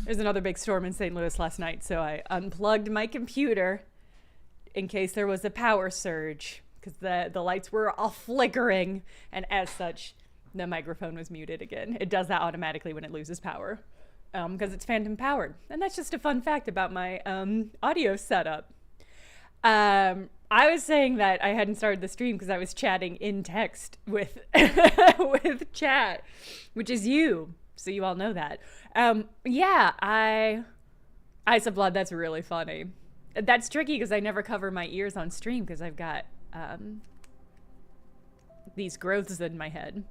There's another big storm in St. Louis last night, so I unplugged my computer in case there was a power surge, because the lights were all flickering, and as such, the microphone was muted again. It does that automatically when it loses power, because it's phantom powered. And that's just a fun fact about my audio setup. I was saying that I hadn't started the stream because I was chatting in text with with chat, which is you. So you all know that. Yeah, Ice of Blood, that's really funny. That's tricky because I never cover my ears on stream because I've got these growths in my head.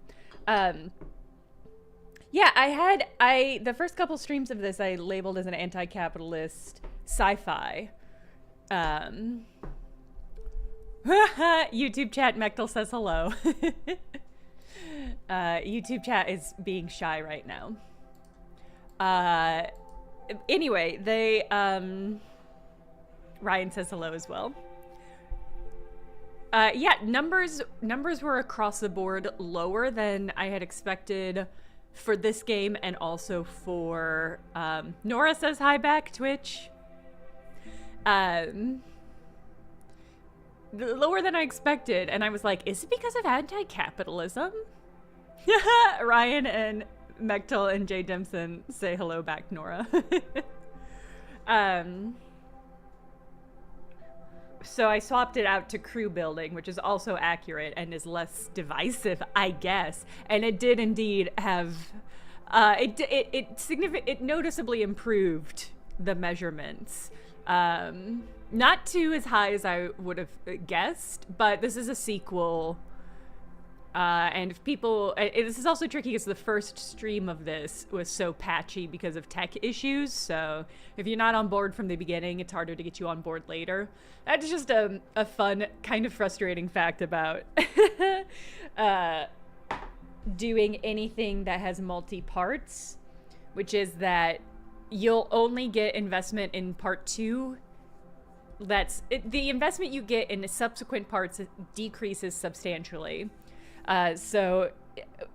Yeah, the first couple streams of this I labeled as an anti-capitalist sci-fi. YouTube chat, Mechtel says hello. YouTube chat is being shy right now. Anyway, they, Ryan says hello as well. Yeah, numbers were across the board lower than I had expected for this game, and also for, Nora says hi back, Twitch. Lower than I expected, and I was like, is it because of anti-capitalism? Ryan and Mechtel and Jay Dimson say hello back, Nora. So I swapped it out to crew building, which is also accurate and is less divisive, I guess. And it did indeed have, it noticeably improved the measurements. Not too as high as I would have guessed, but this is a sequel. And if people, this is also tricky because the first stream of this was so patchy because of tech issues. So if you're not on board from the beginning, it's harder to get you on board later. That's just a fun, kind of frustrating fact about doing anything that has multi-parts, which is that you'll only get investment in part 2. The investment you get in the subsequent parts decreases substantially. So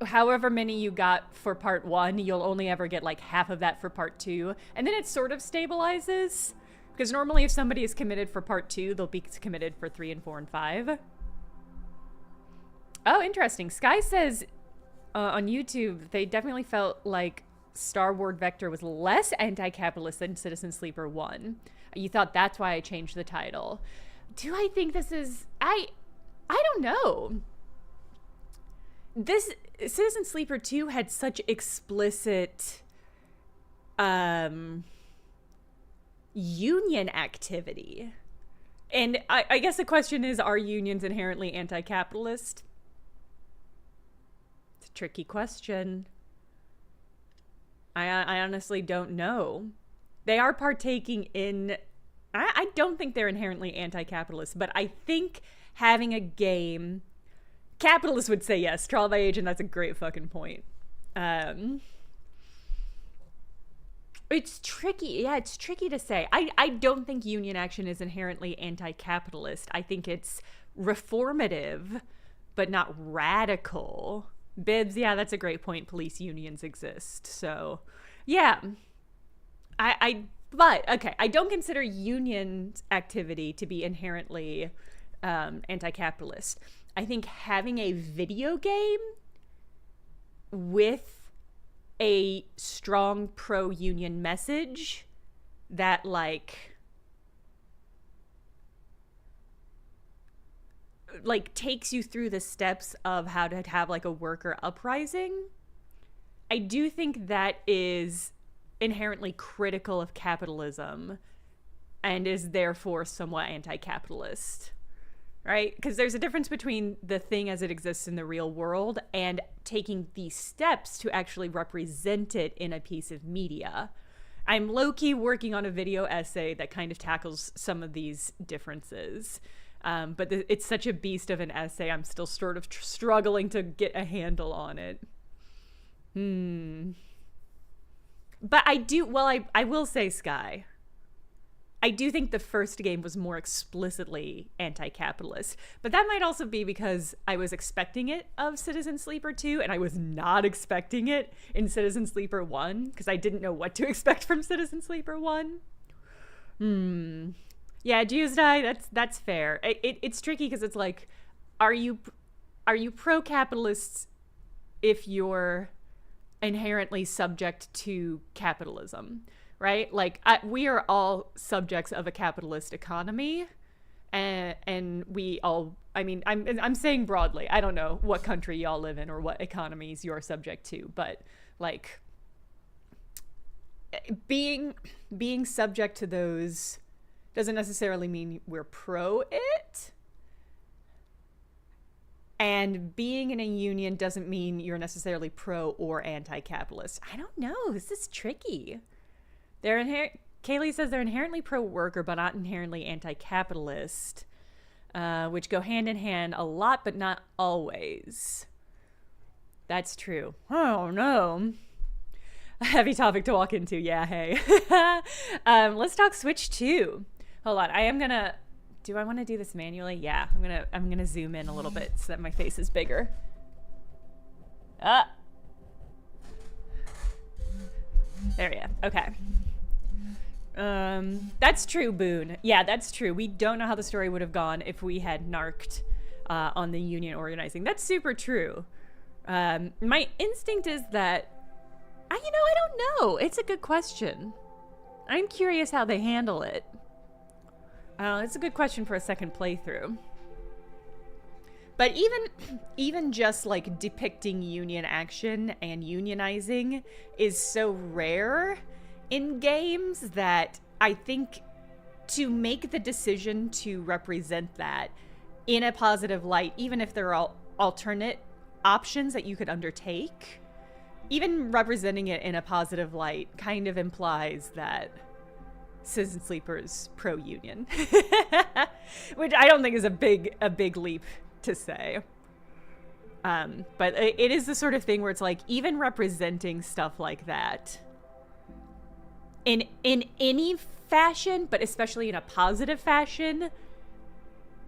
however many you got for part 1, you'll only ever get like half of that for part 2. And then it sort of stabilizes. Because normally if somebody is committed for part 2, they'll be committed for 3 and 4 and 5. Oh, interesting. Sky says on YouTube, they definitely felt like Star Wars Vector was less anti-capitalist than Citizen Sleeper 1. You thought that's why I changed the title. Do I think this is... I don't know. This Citizen Sleeper 2 had such explicit union activity. And I guess the question is, are unions inherently anti-capitalist? It's a tricky question. I honestly don't know. They are partaking in... I don't think they're inherently anti-capitalist, but I think having a game... Capitalists would say yes. Trial by Agent, that's a great fucking point. It's tricky. Yeah, it's tricky to say. I don't think union action is inherently anti-capitalist. I think it's reformative, but not radical. Bibbs, yeah, that's a great point. Police unions exist. So, yeah. But, okay, I don't consider union activity to be inherently anti-capitalist. I think having a video game with a strong pro-union message that, like takes you through the steps of how to have like a worker uprising, I do think that is inherently critical of capitalism and is therefore somewhat anti-capitalist. Right? Because there's a difference between the thing as it exists in the real world and taking these steps to actually represent it in a piece of media. I'm low-key working on a video essay that kind of tackles some of these differences. But it's such a beast of an essay, I'm still sort of struggling to get a handle on it. But I will say, Sky, I do think the first game was more explicitly anti-capitalist, but that might also be because I was expecting it of Citizen Sleeper 2, and I was not expecting it in Citizen Sleeper 1, because I didn't know what to expect from Citizen Sleeper 1. Yeah, Geosdai, that's fair. It's tricky because it's like, are you pro-capitalist if you're inherently subject to capitalism? Right? Like, we are all subjects of a capitalist economy, and we all, I mean, I'm saying broadly, I don't know what country y'all live in or what economies you're subject to, but like being subject to those doesn't necessarily mean we're pro it. And being in a union doesn't mean you're necessarily pro or anti-capitalist. I don't know. This is tricky. Kaylee says they're inherently pro-worker, but not inherently anti-capitalist, which go hand in hand a lot, but not always. That's true. Oh, no. A heavy topic to walk into. Yeah, hey. Let's talk Switch 2. Hold on. Do I want to do this manually? Yeah, I'm gonna zoom in a little bit so that my face is bigger. There we go. Okay. That's true, Boone. Yeah, that's true. We don't know how the story would have gone if we had narked on the union organizing. That's super true. My instinct is that, I don't know. It's a good question. I'm curious how they handle it. It's a good question for a second playthrough. But even just like depicting union action and unionizing is so rare in games that I think to make the decision to represent that in a positive light, even if there are alternate options that you could undertake, even representing it in a positive light kind of implies that Citizen Sleeper's pro-union, which I don't think is a big leap to say. But it is the sort of thing where it's like, even representing stuff like that in any fashion, but especially in a positive fashion,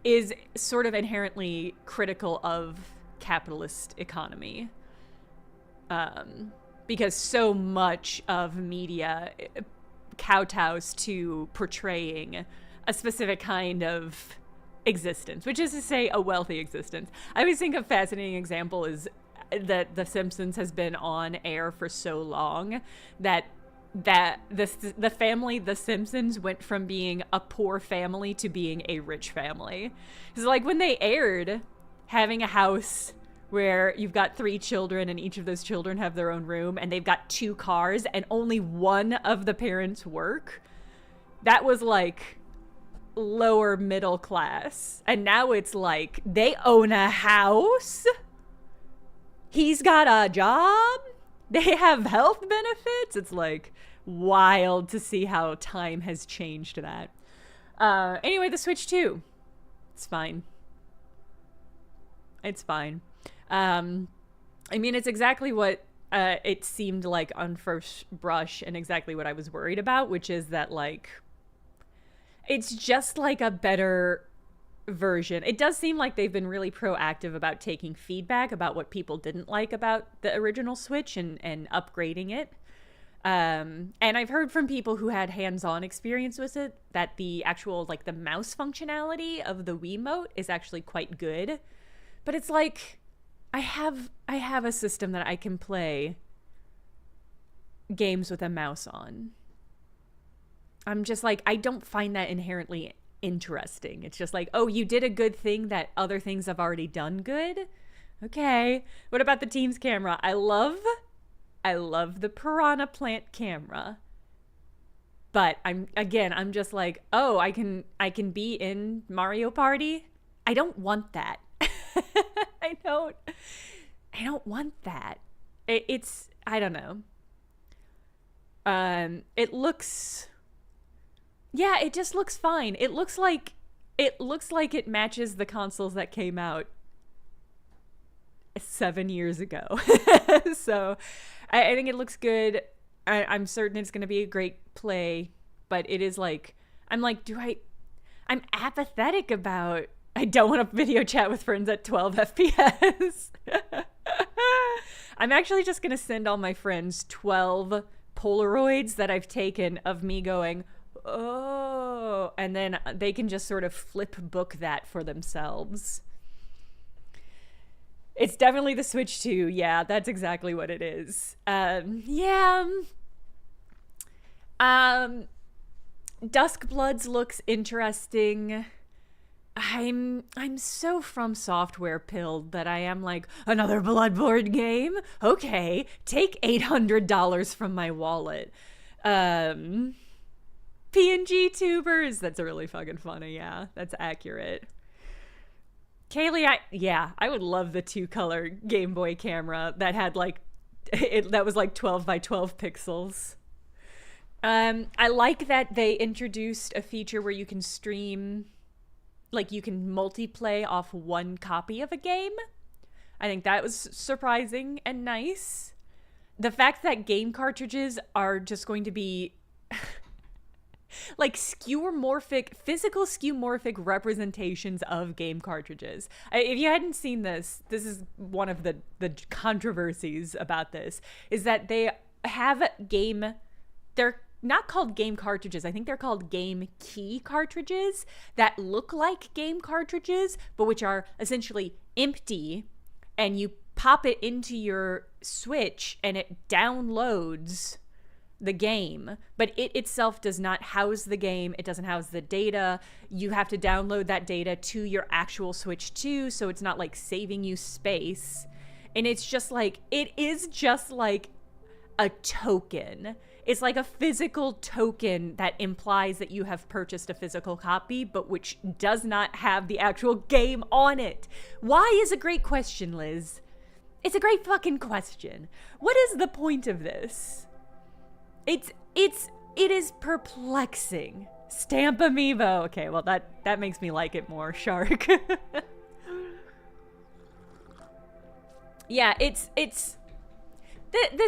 is sort of inherently critical of capitalist economy. Because so much of media kowtows to portraying a specific kind of existence, which is to say a wealthy existence. I always think a fascinating example is that The Simpsons has been on air for so long that the family The Simpsons went from being a poor family to being a rich family. It's like when they aired having a house where you've got 3 children and each of those children have their own room and they've got 2 cars and only one of the parents work. That was like lower middle class. And now it's like they own a house. He's got a job. They have health benefits. It's like wild to see how time has changed that. Anyway, the Switch 2. It's fine. It's fine. I mean, it's exactly what it seemed like on first brush and exactly what I was worried about, which is that, like, it's just like a better version. It does seem like they've been really proactive about taking feedback about what people didn't like about the original Switch and upgrading it. And I've heard from people who had hands-on experience with it that the actual, like, the mouse functionality of the Wiimote is actually quite good. But it's like, I have a system that I can play games with a mouse on. I'm just like, I don't find that inherently interesting. It's just like, oh, you did a good thing that other things have already done good. Okay. What about the Teams camera? I love the Piranha Plant camera. But I'm just like, oh, I can be in Mario Party. I don't want that. I don't want that. It's I don't know. It looks, yeah, it just looks fine. It looks like it matches the consoles that came out 7 years ago. So I think it looks good. I'm certain it's going to be a great play, but it is like, I'm like, I'm apathetic about, I don't want to video chat with friends at 12 FPS. I'm actually just going to send all my friends 12 Polaroids that I've taken of me going, oh, and then they can just sort of flip book that for themselves. It's definitely the Switch 2. Yeah, that's exactly what it is. Duskbloods looks interesting. I'm so From Software pilled that I am like, another Bloodborne game? Okay, take $800 from my wallet. PNG tubers. That's really fucking funny. Yeah, that's accurate. Kaylee, I would love the 2-color Game Boy camera that had like, that was like 12 by 12 pixels. I like that they introduced a feature where you can stream, like you can multiplay off one copy of a game. I think that was surprising and nice. The fact that game cartridges are just going to be like physical skeuomorphic representations of game cartridges. If you hadn't seen this is one of the controversies about this, is that they have they're not called game cartridges. I think they're called game key cartridges that look like game cartridges, but which are essentially empty, and you pop it into your Switch and it downloads the game, but it itself does not house the game. It doesn't house the data. You have to download that data to your actual Switch 2, so it's not like saving you space. And it is just like a token. It's like a physical token that implies that you have purchased a physical copy, but which does not have the actual game on it. Why is a great question, Liz. It's a great fucking question. What is the point of this? It is perplexing. Stamp amiibo. Okay, well that makes me like it more, Shark. Yeah, this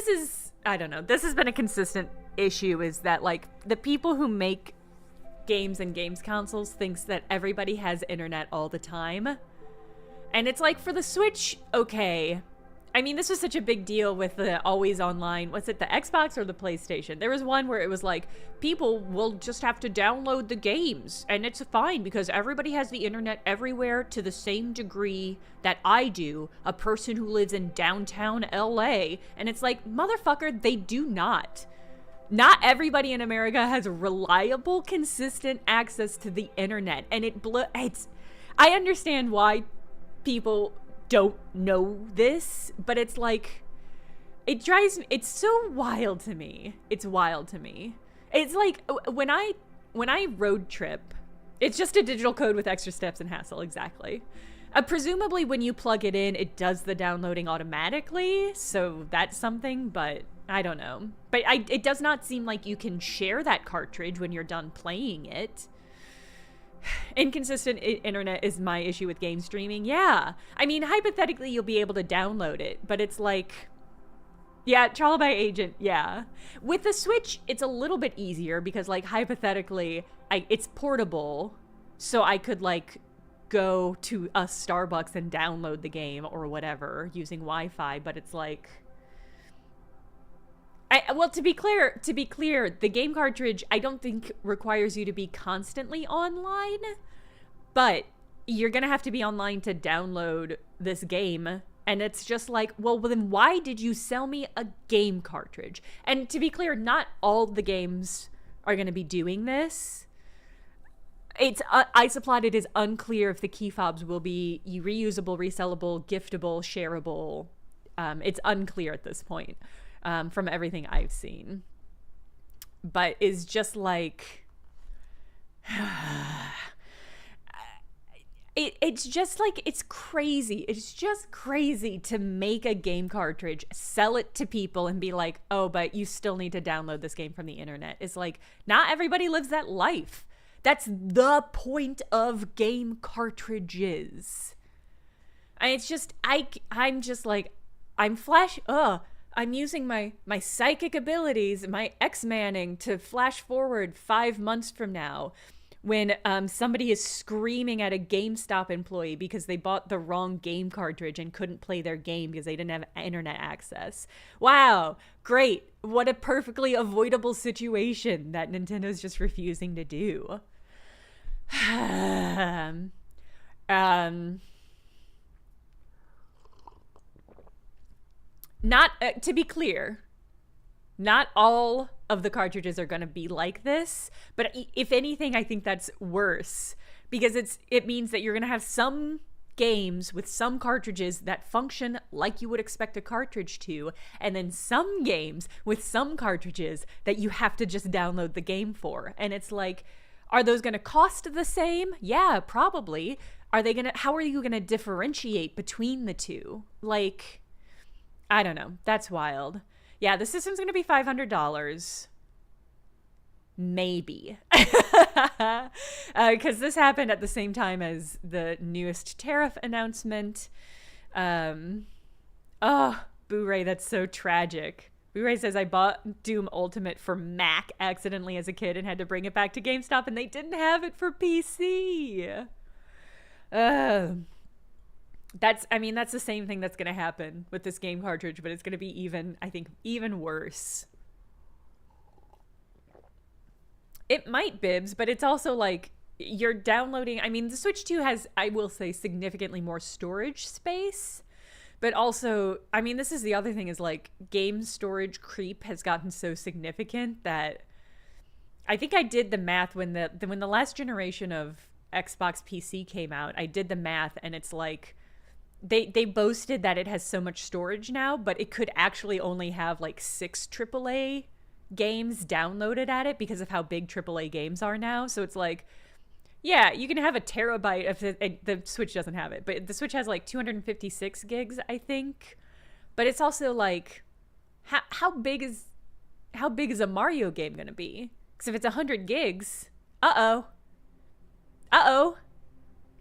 is, I don't know, this has been a consistent issue, is that like the people who make games and games consoles thinks that everybody has internet all the time. And it's like, for the Switch, okay. I mean, this was such a big deal with the always online, was it the Xbox or the PlayStation? There was one where it was like, people will just have to download the games, and it's fine because everybody has the internet everywhere to the same degree that I do, a person who lives in downtown LA. And it's like, motherfucker, they do not. Not everybody in America has reliable, consistent access to the internet. And I understand why people don't know this, but it's like, it's so wild to me. It's wild to me. It's like when I road trip, it's just a digital code with extra steps and hassle. Exactly. Presumably when you plug it in, it does the downloading automatically, so that's something, but I don't know. But it does not seem like you can share that cartridge when you're done playing it. Inconsistent internet is my issue with game streaming. Yeah. I mean, hypothetically, you'll be able to download it, but it's like, yeah, trial by agent, yeah. With the Switch, it's a little bit easier because, like, hypothetically, it's portable, so I could, like, go to a Starbucks and download the game or whatever using Wi-Fi, but it's like, well, to be clear, the game cartridge I don't think requires you to be constantly online, but you're gonna have to be online to download this game. And it's just like, well, then why did you sell me a game cartridge? And to be clear, not all the games are gonna be doing this. It's Isoplot, it is unclear if the key fobs will be reusable, resellable, giftable, shareable. It's unclear at this point. From everything I've seen, but is just like, it's just like, it's crazy. It's just crazy to make a game cartridge, sell it to people, and be like, oh, but you still need to download this game from the internet. It's like, not everybody lives that life. That's the point of game cartridges. And it's just, I'm just like, I'm using my psychic abilities, my X-manning to flash forward 5 months from now. when somebody is screaming at a GameStop employee because they bought the wrong game cartridge and couldn't play their game because they didn't have internet access. Wow, great. What a perfectly avoidable situation that Nintendo's just refusing to do. Not to be clear, not all of the cartridges are going to be like this, but if anything, I think that's worse because it means that you're going to have some games with some cartridges that function like you would expect a cartridge to, and then some games with some cartridges that you have to just download the game for. And it's like, are those going to cost the same? Yeah, probably. How are you going to differentiate between the two? Like, I don't know. That's wild. Yeah, the system's going to be $500. Maybe. Because this happened at the same time as the newest tariff announcement. Boo-Ray, that's so tragic. Boo-Ray says, I bought Doom Ultimate for Mac accidentally as a kid and had to bring it back to GameStop, and they didn't have it for PC. That's the same thing that's going to happen with this game cartridge, but it's going to be even worse. It might, Bibs, but it's also like you're downloading. I mean, the Switch 2 has, I will say, significantly more storage space, but also, I mean, this is the other thing is like game storage creep has gotten so significant that I think I did the math when the last generation of Xbox PC came out. I did the math, and it's like, They boasted that it has so much storage now, but it could actually only have like 6 AAA games downloaded at it because of how big AAA games are now. So it's like, yeah, you can have a terabyte of the Switch doesn't have it, but the Switch has like 256 gigs, I think. But it's also like, how big is a Mario game gonna be? Because if it's 100 gigs, uh-oh.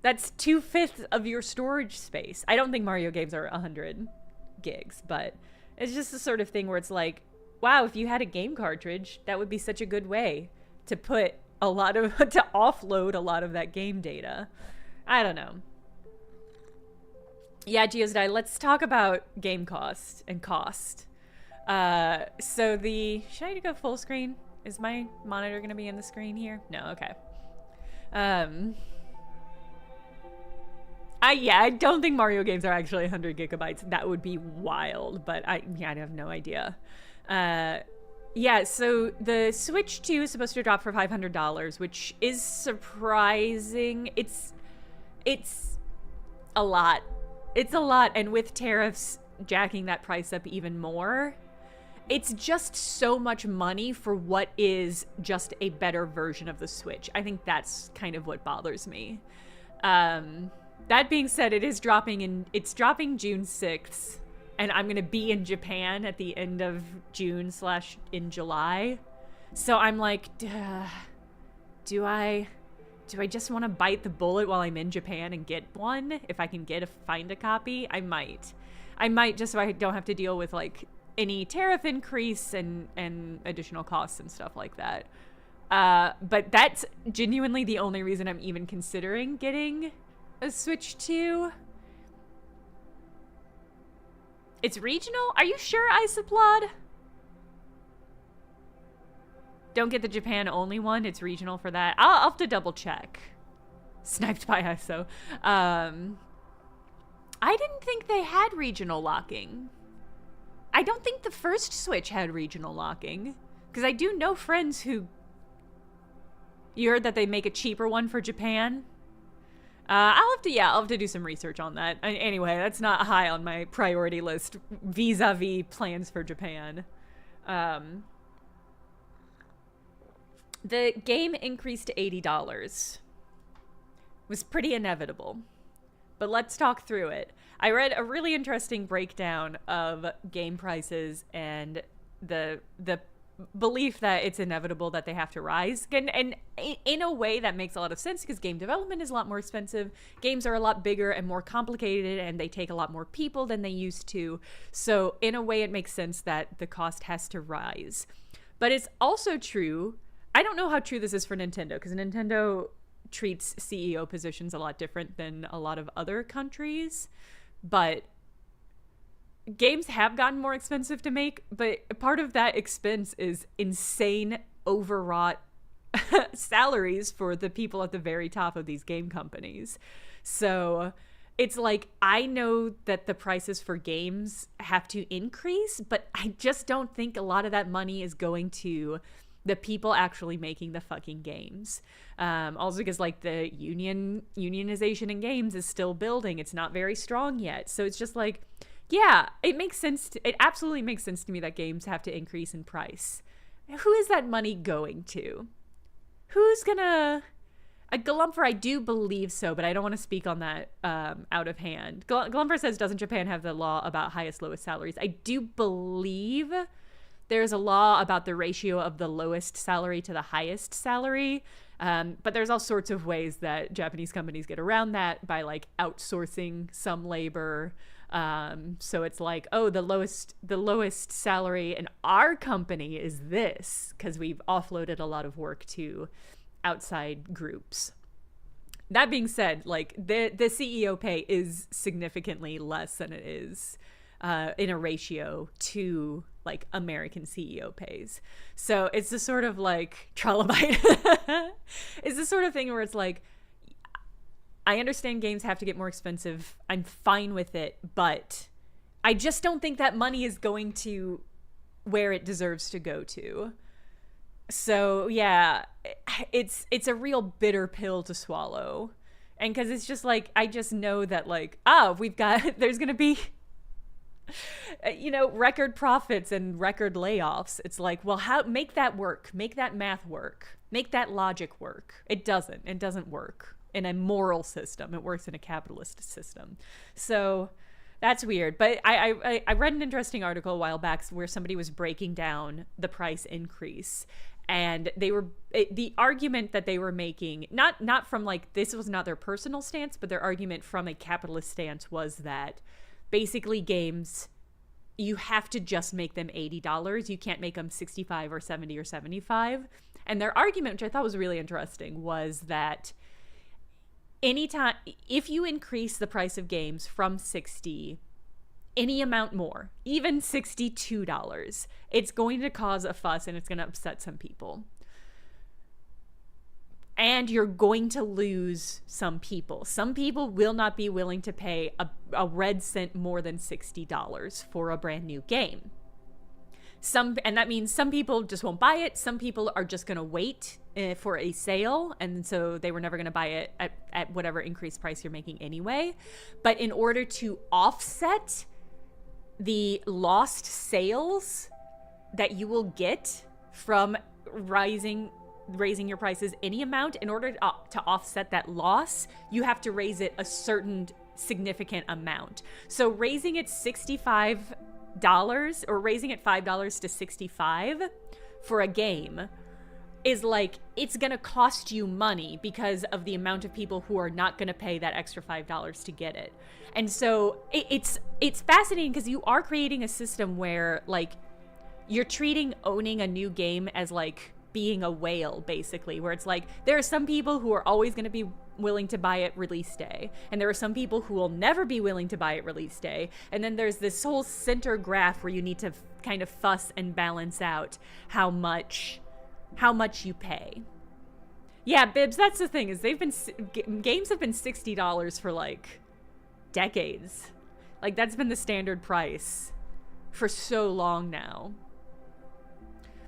That's 2/5 of your storage space. I don't think Mario games are 100 gigs, but it's just the sort of thing where it's like, wow, if you had a game cartridge, that would be such a good way to to offload a lot of that game data. I don't know. Yeah, Geosdi, let's talk about game cost and cost. Should I go full screen? Is my monitor going to be in the screen here? No, okay. I don't think Mario games are actually 100 gigabytes. That would be wild, but I have no idea. So the Switch 2 is supposed to drop for $500, which is surprising. It's a lot. It's a lot, and with tariffs jacking that price up even more, it's just so much money for what is just a better version of the Switch. I think that's kind of what bothers me. That being said, it's dropping June 6th, and I'm going to be in Japan at the end of June / in July. So I'm like, do I just want to bite the bullet while I'm in Japan and get one? If I can find a copy, I might just so I don't have to deal with like any tariff increase and additional costs and stuff like that. But that's genuinely the only reason I'm even considering getting a Switch 2. It's regional? Are you sure, Isoplod? Don't get the Japan only one. It's regional for that. I'll have to double check. Sniped by ISO. I didn't think they had regional locking. I don't think the first Switch had regional locking. Because I do know friends who... You heard that they make a cheaper one for Japan? I'll have to do some research on that. Anyway, that's not high on my priority list vis-a-vis plans for Japan. The game increased to $80. Was pretty inevitable. But let's talk through it. I read a really interesting breakdown of game prices and the belief that it's inevitable that they have to rise. And in a way that makes a lot of sense because game development is a lot more expensive. Games are a lot bigger and more complicated, and they take a lot more people than they used to. So in a way, it makes sense that the cost has to rise. But it's also true I don't know how true this is for Nintendo, because Nintendo treats CEO positions a lot different than a lot of other countries, but games have gotten more expensive to make, but part of that expense is insane overwrought salaries for the people at the very top of these game companies. So it's like, I know that the prices for games have to increase, but I just don't think a lot of that money is going to the people actually making the fucking games. Also because like the unionization in games is still building. It's not very strong yet. So it's just like, yeah, it makes sense. It absolutely makes sense to me that games have to increase in price. Who is that money going to? Who's gonna... Glumper, I do believe so, but I don't want to speak on that out of hand. Glumper says, doesn't Japan have the law about highest, lowest salaries? I do believe there's a law about the ratio of the lowest salary to the highest salary. But there's all sorts of ways that Japanese companies get around that by like outsourcing some labor. So it's like, oh, the lowest salary in our company is this, because we've offloaded a lot of work to outside groups. That being said, like the CEO pay is significantly less than it is in a ratio to like American CEO pays. So it's the sort of like trilobite. It's the sort of thing where it's like, I understand games have to get more expensive. I'm fine with it, but I just don't think that money is going to where it deserves to go to. So yeah, it's a real bitter pill to swallow. And because it's just like, I just know that like, there's going to be, record profits and record layoffs. It's like, well, how make that work? Make that math work. Make that logic work. It doesn't work in a moral system. It works in a capitalist system. So that's weird. But I read an interesting article a while back where somebody was breaking down the price increase. And the argument that they were making, not from like, this was not their personal stance, but their argument from a capitalist stance was that basically games, you have to just make them $80. You can't make them $65 or $70 or $75. And their argument, which I thought was really interesting, was that anytime, if you increase the price of games from $60, any amount more, even $62, it's going to cause a fuss and it's going to upset some people. And you're going to lose some people. Some people will not be willing to pay a red cent more than $60 for a brand new game. And that means some people just won't buy it. Some people are just going to wait for a sale, and so they were never going to buy it at whatever increased price you're making anyway. But in order to offset the lost sales that you will get from raising your prices any amount, in order to offset that loss, you have to raise it a certain significant amount. So raising it $65 or raising it $5 to $65 for a game is like, it's gonna cost you money because of the amount of people who are not gonna pay that extra $5 to get it. And so it's fascinating because you are creating a system where like you're treating owning a new game as like being a whale, basically, where it's like there are some people who are always going to be willing to buy it release day, and there are some people who will never be willing to buy it release day, and then there's this whole center graph where you need to kind of fuss and balance out how much you pay. Yeah, Bibs, that's the thing, is games have been $60 for like decades. Like that's been the standard price for so long now.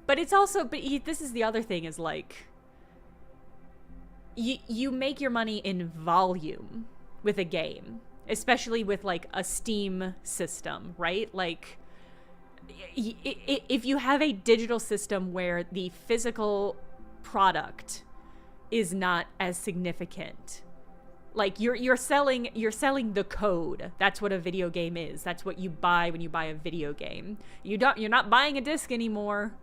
But it's also, this is the other thing, is like, you make your money in volume with a game, especially with like a Steam system, right? Like, if you have a digital system where the physical product is not as significant, like you're selling the code. That's what a video game is. That's what you buy when you buy a video game. You're not buying a disc anymore.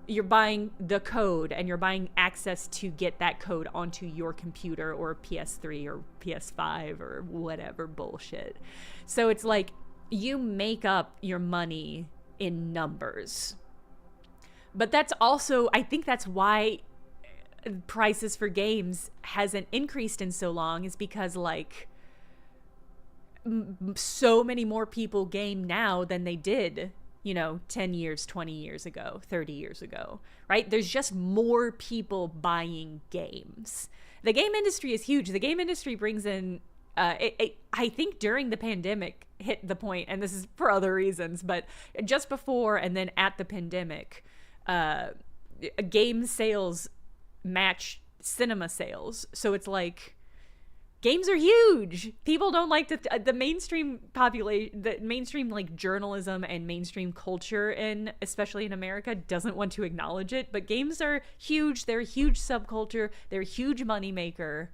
You're buying the code, and you're buying access to get that code onto your computer or PS3 or PS5 or whatever bullshit. So it's like you make up your money in numbers. But that's also, I think that's why prices for games hasn't increased in so long is because like so many more people game now than they did, 10 years, 20 years ago, 30 years ago, right? There's just more people buying games. The game industry is huge. The game industry brings in, I think during the pandemic hit the point, and this is for other reasons, but just before and then at the pandemic, game sales match cinema sales. So it's like, games are huge. People don't like the mainstream population, the mainstream like journalism and mainstream culture, and especially in America, doesn't want to acknowledge it. But games are huge. They're a huge subculture. They're a huge moneymaker.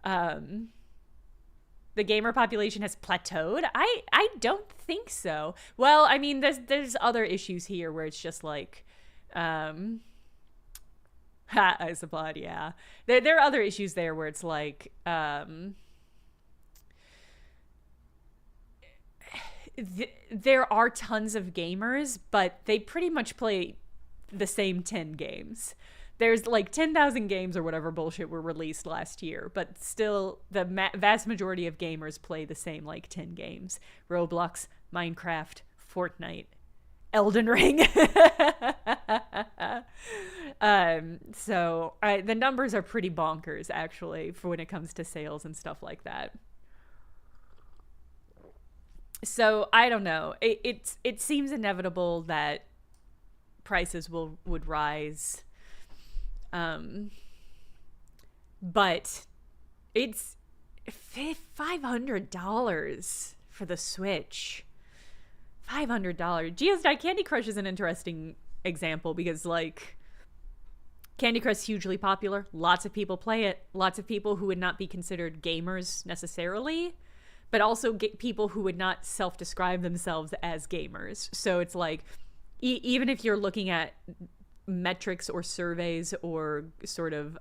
The gamer population has plateaued. I don't think so. Well, I mean, there's other issues here where it's just like, I supplied, yeah. There are other issues there where it's like, there are tons of gamers, but they pretty much play the same 10 games. There's like 10,000 games or whatever bullshit were released last year, but still the vast majority of gamers play the same like 10 games. Roblox, Minecraft, Fortnite, Elden Ring. So the numbers are pretty bonkers, actually, for when it comes to sales and stuff like that. So I don't know. It seems inevitable that prices would rise. But it's $500 for the Switch. $500. Geosty Candy Crush is an interesting example because, like, Candy Crush is hugely popular. Lots of people play it. Lots of people who would not be considered gamers necessarily, but also people who would not self-describe themselves as gamers. So it's like, even if you're looking at metrics or surveys or sort of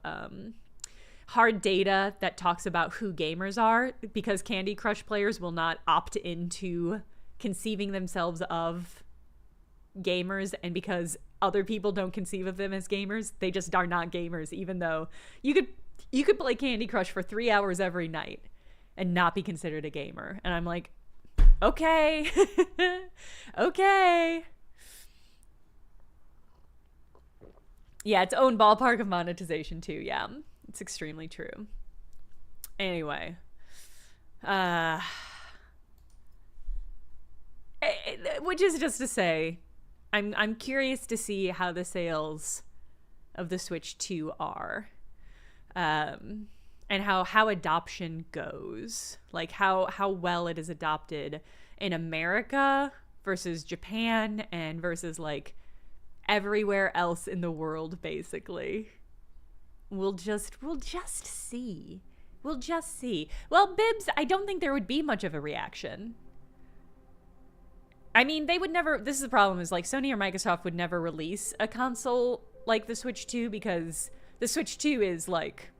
hard data that talks about who gamers are, because Candy Crush players will not opt into conceiving themselves of gamers, and because other people don't conceive of them as gamers, they just are not gamers, even though you could play Candy Crush for 3 hours every night and not be considered a gamer. And I'm like, okay. Okay. Yeah, its own ballpark of monetization too. Yeah, it's extremely true. Anyway, which is just to say, I'm curious to see how the sales of the Switch 2 are, and how adoption goes, like how well it is adopted in America versus Japan and versus like everywhere else in the world. Basically, we'll just see. We'll just see. Well, Bibs, I don't think there would be much of a reaction. I mean, they would never, this is the problem, is like Sony or Microsoft would never release a console like the Switch 2 because the Switch 2 is like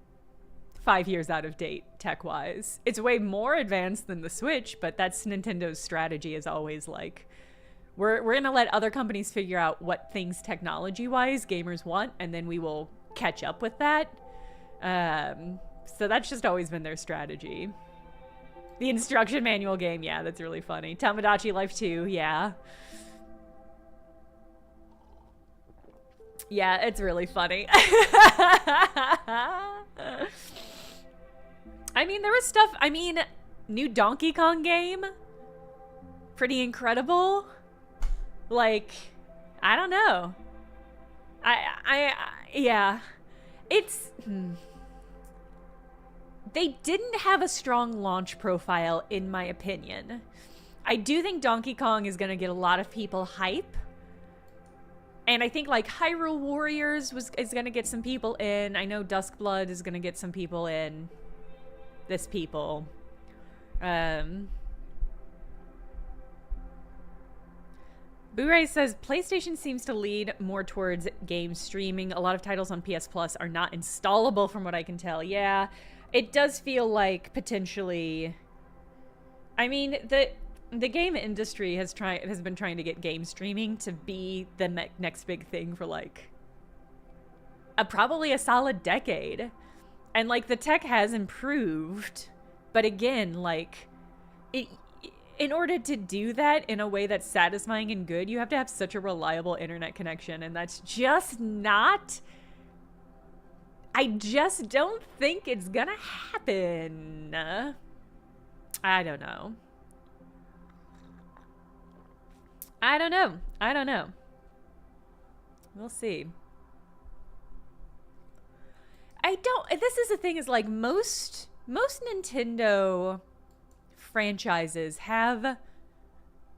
5 years out of date tech-wise. It's way more advanced than the Switch, but that's Nintendo's strategy, is always like, we're gonna let other companies figure out what things technology-wise gamers want, and then we will catch up with that. So that's just always been their strategy. The instruction manual game, yeah, that's really funny. Tamagotchi Life 2, yeah. Yeah, it's really funny. I mean, there was stuff, new Donkey Kong game, pretty incredible. Like, I don't know. Yeah. It's... They didn't have a strong launch profile, in my opinion. I do think Donkey Kong is going to get a lot of people hype. And I think, like, Hyrule Warriors is going to get some people in. I know Duskblood is going to get some people in. This people. Boo-Ray says, PlayStation seems to lead more towards game streaming. A lot of titles on PS Plus are not installable from what I can tell. Yeah. It does feel like potentially, I mean, the game industry has been trying to get game streaming to be the next big thing for like probably a solid decade. And like the tech has improved, but again, like it, in order to do that in a way that's satisfying and good, you have to have such a reliable internet connection, and that's just not, I just don't think it's gonna happen. I don't know. I don't know. We'll see. This is the thing, is like most Nintendo franchises have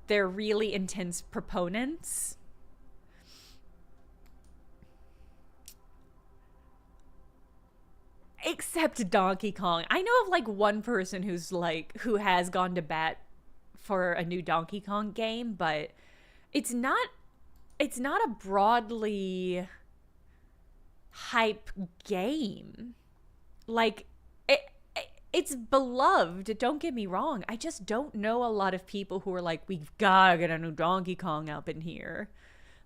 their really intense proponents. Except Donkey Kong. I know of like one person who has gone to bat for a new Donkey Kong game, but it's not a broadly hype game. Like it's beloved, don't get me wrong. I just don't know a lot of people who are like, we've gotta get a new Donkey Kong up in here,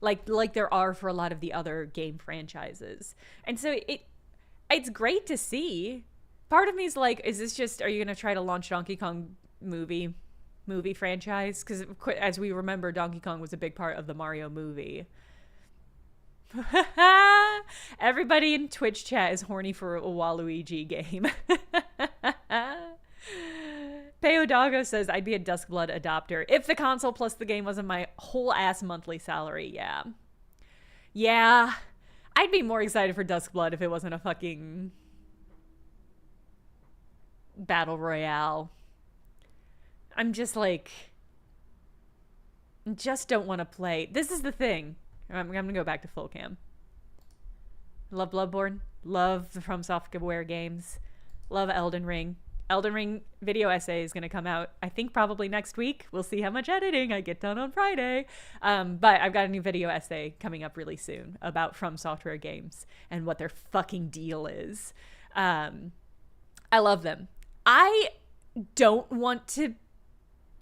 like there are for a lot of the other game franchises. And so it's great to see. Part of me is like, is this just, are you gonna try to launch Donkey Kong movie franchise? Because as we remember, Donkey Kong was a big part of the Mario movie. Everybody in Twitch chat is horny for a Waluigi game. Peodago says, I'd be a Duskblood adopter if the console plus the game wasn't my whole ass monthly salary. Yeah, I'd be more excited for Duskblood if it wasn't a fucking battle royale. I'm just like, just don't want to play. This is the thing. I'm gonna go back to full cam. Love Bloodborne. Love the From Software games. Love Elden Ring. Elden Ring video essay is gonna come out, I think, probably next week. We'll see how much editing I get done on Friday. But I've got a new video essay coming up really soon about From Software games and what their fucking deal is. I love them. I don't want to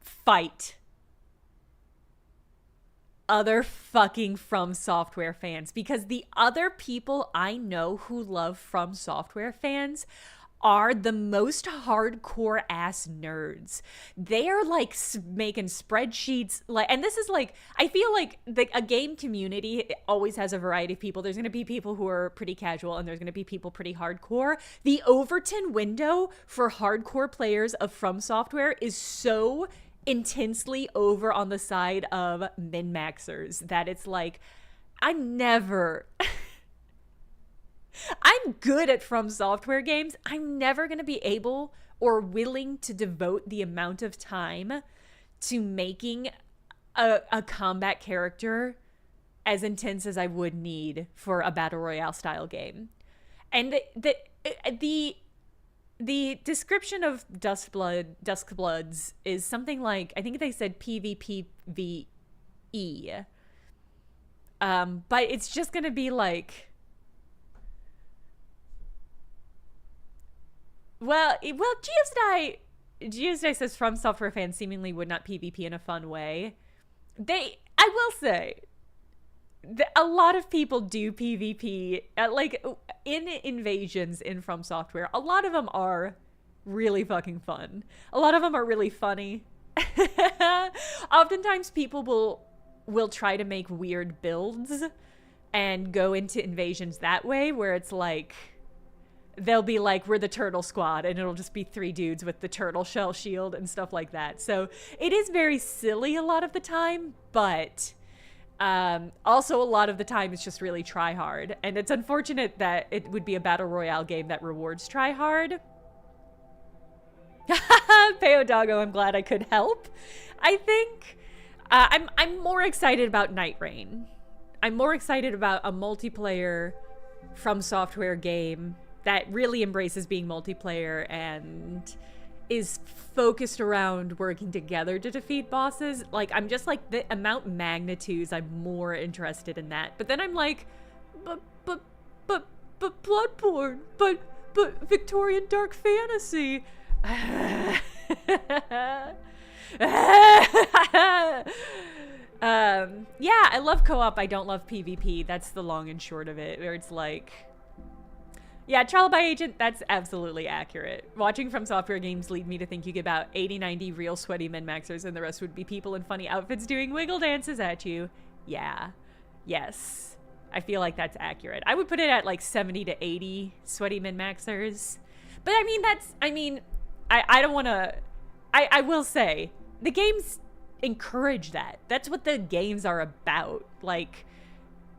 fight other fucking From Software fans, because the other people I know who love From Software fans are the most hardcore ass nerds. They are like making spreadsheets, like, and this is like, I feel like a game community always has a variety of people. There's going to be people who are pretty casual, and there's going to be people pretty hardcore. The Overton window for hardcore players of From Software is so intensely over on the side of min-maxers that it's like, I'm good at From Software games. I'm never going to be able or willing to devote the amount of time to making a combat character as intense as I would need for a battle royale style game. And the description of Duskbloods is something like, I think they said PvPvE. But it's just going to be like, well, Geosdai says From Software fans seemingly would not PvP in a fun way. I will say, a lot of people do PvP, like in invasions in From Software. A lot of them are really fucking fun. A lot of them are really funny. Oftentimes people will try to make weird builds and go into invasions that way, where it's like, they'll be like, we're the turtle squad, and it'll just be 3 dudes with the turtle shell shield and stuff like that. So it is very silly a lot of the time, but also a lot of the time it's just really try hard. And it's unfortunate that it would be a battle royale game that rewards try hard. Peodago, I'm glad I could help. I think I'm more excited about Night Rain. I'm more excited about a multiplayer From Software game that really embraces being multiplayer and is focused around working together to defeat bosses. Like, I'm just like, the amount magnitudes, I'm more interested in that. But then I'm like, but Bloodborne, but Victorian dark fantasy. Yeah, I love co-op. I don't love PvP. That's the long and short of it, where it's like, Yeah, Trial by Agent, that's absolutely accurate. Watching From Software games lead me to think you get about 80, 90 real sweaty min-maxers and the rest would be people in funny outfits doing wiggle dances at you. Yeah. Yes. I feel like that's accurate. I would put it at like 70 to 80 sweaty min-maxers. But I don't want to... I will say, the games encourage that. That's what the games are about. Like...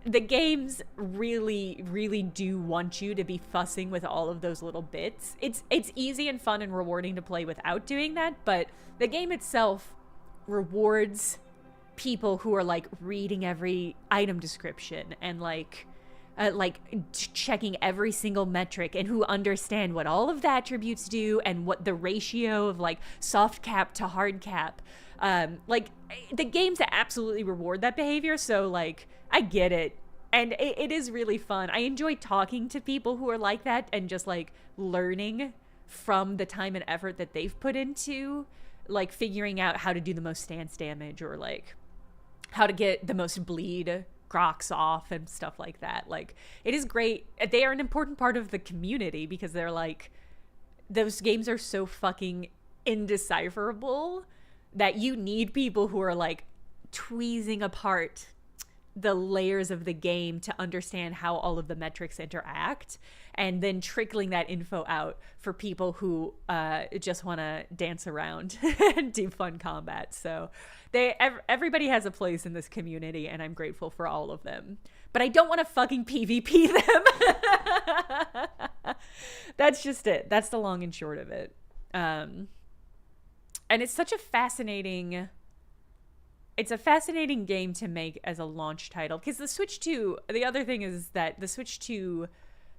The games really, really do want you to be fussing with all of those little bits. It's easy and fun and rewarding to play without doing that, but the game itself rewards people who are like reading every item description and like checking every single metric and who understand what all of the attributes do and what the ratio of like soft cap to hard cap. Like the games absolutely reward that behavior, so like I get it. And it is really fun. I enjoy talking to people who are like that and just like learning from the time and effort that they've put into like figuring out how to do the most stance damage or like how to get the most bleed Crocs off and stuff like that. Like it is great. They are an important part of the community because they're like, those games are so fucking indecipherable that you need people who are like tweezing apart the layers of the game to understand how all of the metrics interact and then trickling that info out for people who just want to dance around and do fun combat. So everybody has a place in this community and I'm grateful for all of them, but I don't want to fucking PvP them. That's just it. That's the long and short of it. And it's such a fascinating game to make as a launch title because the Switch 2, the other thing is that the Switch 2,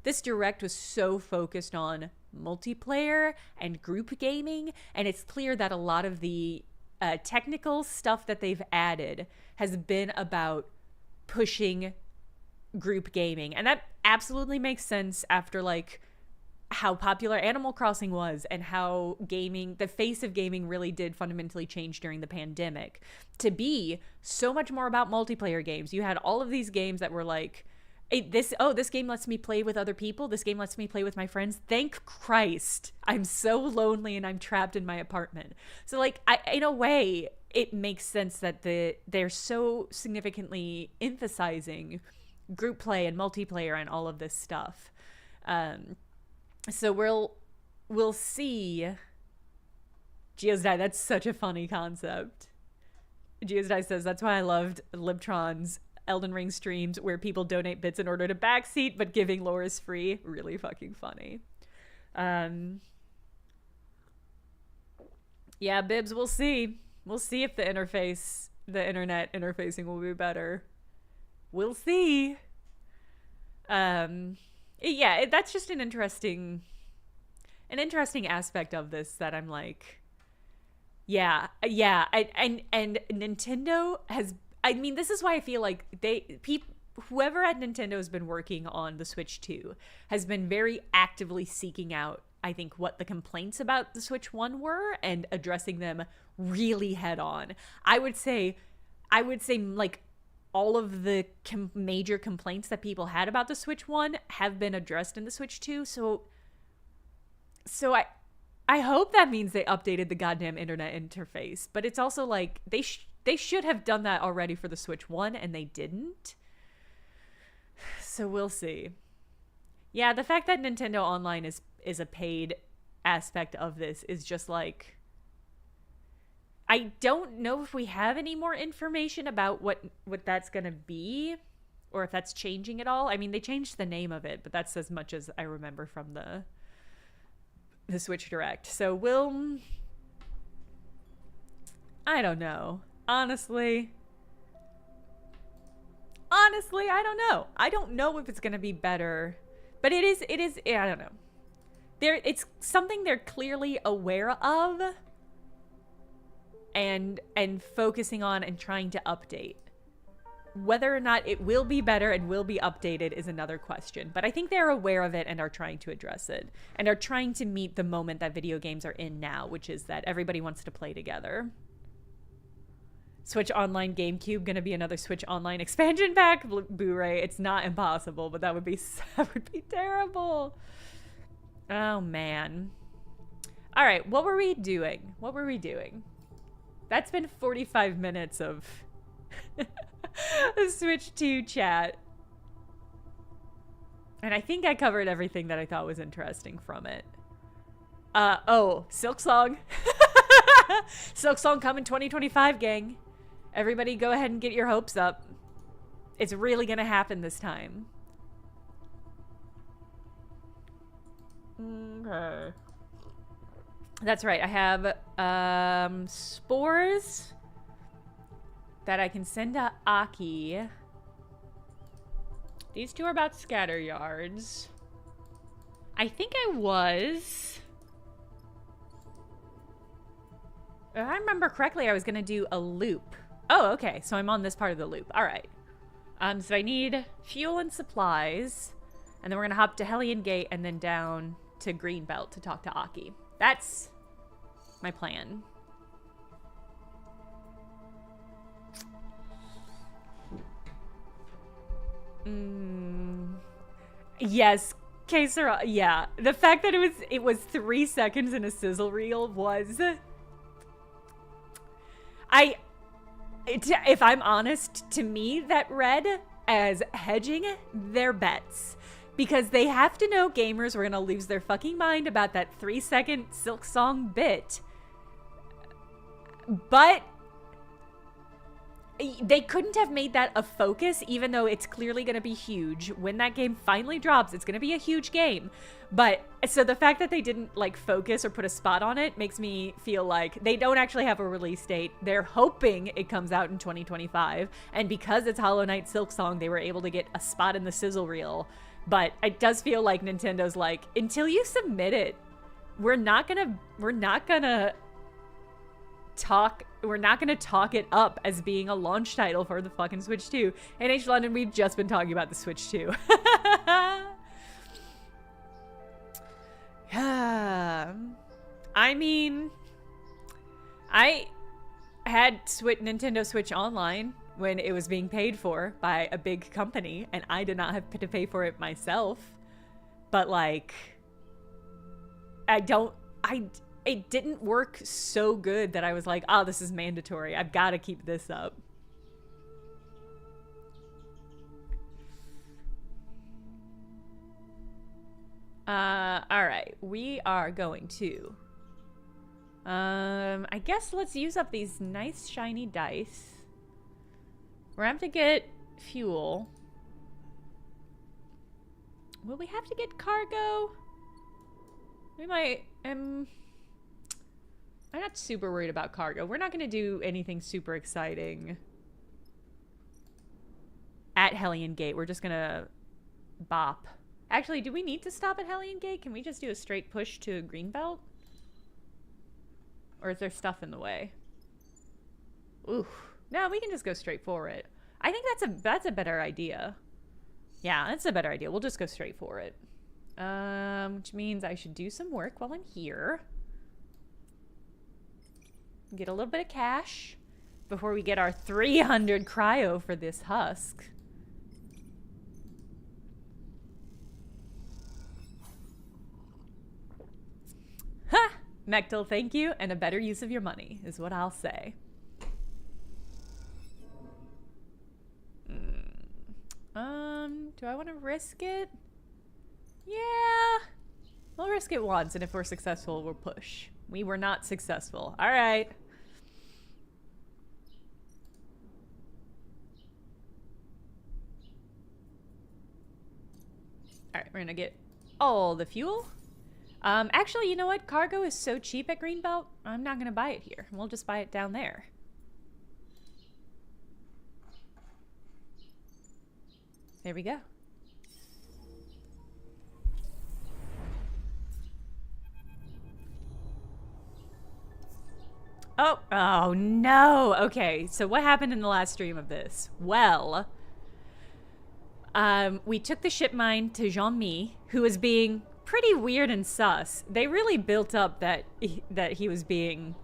this Direct was so focused on multiplayer and group gaming, and it's clear that a lot of the technical stuff that they've added has been about pushing group gaming, and that absolutely makes sense after like how popular Animal Crossing was and how gaming, the face of gaming really did fundamentally change during the pandemic to be so much more about multiplayer games. You had all of these games that were like, hey, this game lets me play with other people. This game lets me play with my friends. Thank Christ. I'm so lonely and I'm trapped in my apartment. So like, in a way, it makes sense that they're so significantly emphasizing group play and multiplayer and all of this stuff. So we'll see. Geosdie, that's such a funny concept. Geosdie says, that's why I loved Libtron's Elden Ring streams where people donate bits in order to backseat, but giving lore is free. Really fucking funny. Yeah, Bibs, we'll see. We'll see if the internet interfacing will be better. We'll see. Yeah, that's just an interesting aspect of this that I'm like, yeah. And Nintendo has, I mean, this is why I feel like whoever at Nintendo has been working on the Switch 2 has been very actively seeking out, I think, what the complaints about the Switch 1 were and addressing them really head on. I would say like all of the major complaints that people had about the Switch 1 have been addressed in the Switch 2. So I hope that means they updated the goddamn internet interface. But it's also like they should have done that already for the Switch 1 and they didn't. So we'll see. Yeah, the fact that Nintendo Online is a paid aspect of this is just like, I don't know if we have any more information about what that's going to be or if that's changing at all. I mean, they changed the name of it, but that's as much as I remember from the Switch Direct. So I don't know. Honestly, I don't know. I don't know if it's going to be better, but it is, I don't know. It's something they're clearly aware of and focusing on and trying to update. Whether or not it will be better and will be updated is another question, but I think they're aware of it and are trying to address it and are trying to meet the moment that video games are in now, which is that everybody wants to play together. Switch Online GameCube gonna be another Switch Online expansion pack? Blu-ray. It's not impossible, but that would be terrible. Oh, man. All right, what were we doing? What were we doing? That's been 45 minutes of Switch 2 chat. And I think I covered everything that I thought was interesting from it. Oh, Silksong. Silksong coming 2025, gang. Everybody go ahead and get your hopes up. It's really gonna happen this time. Okay. That's right. I have spores that I can send to Aki. These two are about scatter yards. I think I was... If I remember correctly, I was going to do a loop. Oh, okay. So I'm on this part of the loop. All right. So I need fuel and supplies. And then we're going to hop to Hellion Gate and then down to Greenbelt to talk to Aki. That's my plan. Yes, Kesara. Yeah, the fact that it was 3 seconds in a sizzle reel was. If I'm honest, to me that read as hedging their bets. Because they have to know gamers were gonna lose their fucking mind about that 3-second Silksong bit. But they couldn't have made that a focus, even though it's clearly going to be huge. When that game finally drops, it's going to be a huge game. But, so the fact that they didn't, like, focus or put a spot on it makes me feel like they don't actually have a release date. They're hoping it comes out in 2025. And because it's Hollow Knight Silksong, they were able to get a spot in the sizzle reel. But it does feel like Nintendo's like, until you submit it, we're not gonna talk it up as being a launch title for the fucking Switch 2. In H London, we've just been talking about the Switch 2. I mean, I had Nintendo Switch Online when it was being paid for by a big company, and I did not have to pay for it myself. But, like, it didn't work so good that I was like, oh, this is mandatory. I've got to keep this up. All right. We are going to... I guess let's use up these nice shiny dice. We're going to have to get fuel. Will we have to get cargo? We might... I'm not super worried about cargo. We're not going to do anything super exciting at Hellion Gate. We're just going to bop. Actually, do we need to stop at Hellion Gate? Can we just do a straight push to Greenbelt? Or is there stuff in the way? Ooh. No, we can just go straight for it. I think that's a better idea. Yeah, that's a better idea. We'll just go straight for it. Which means I should do some work while I'm here. Get a little bit of cash before we get our 300 cryo for this husk. Ha! Mechtel, thank you, and a better use of your money is what I'll say. Do I want to risk it? Yeah. We'll risk it once, and if we're successful, we'll push. We were not successful. All right. All right, we're gonna get all the fuel. Actually, you know what? Cargo is so cheap at Greenbelt, I'm not gonna buy it here. We'll just buy it down there. There we go. Oh no. Okay, so what happened in the last stream of this? Well, we took the ship mine to Jean-Mi, who was being pretty weird and sus. They really built up that he was being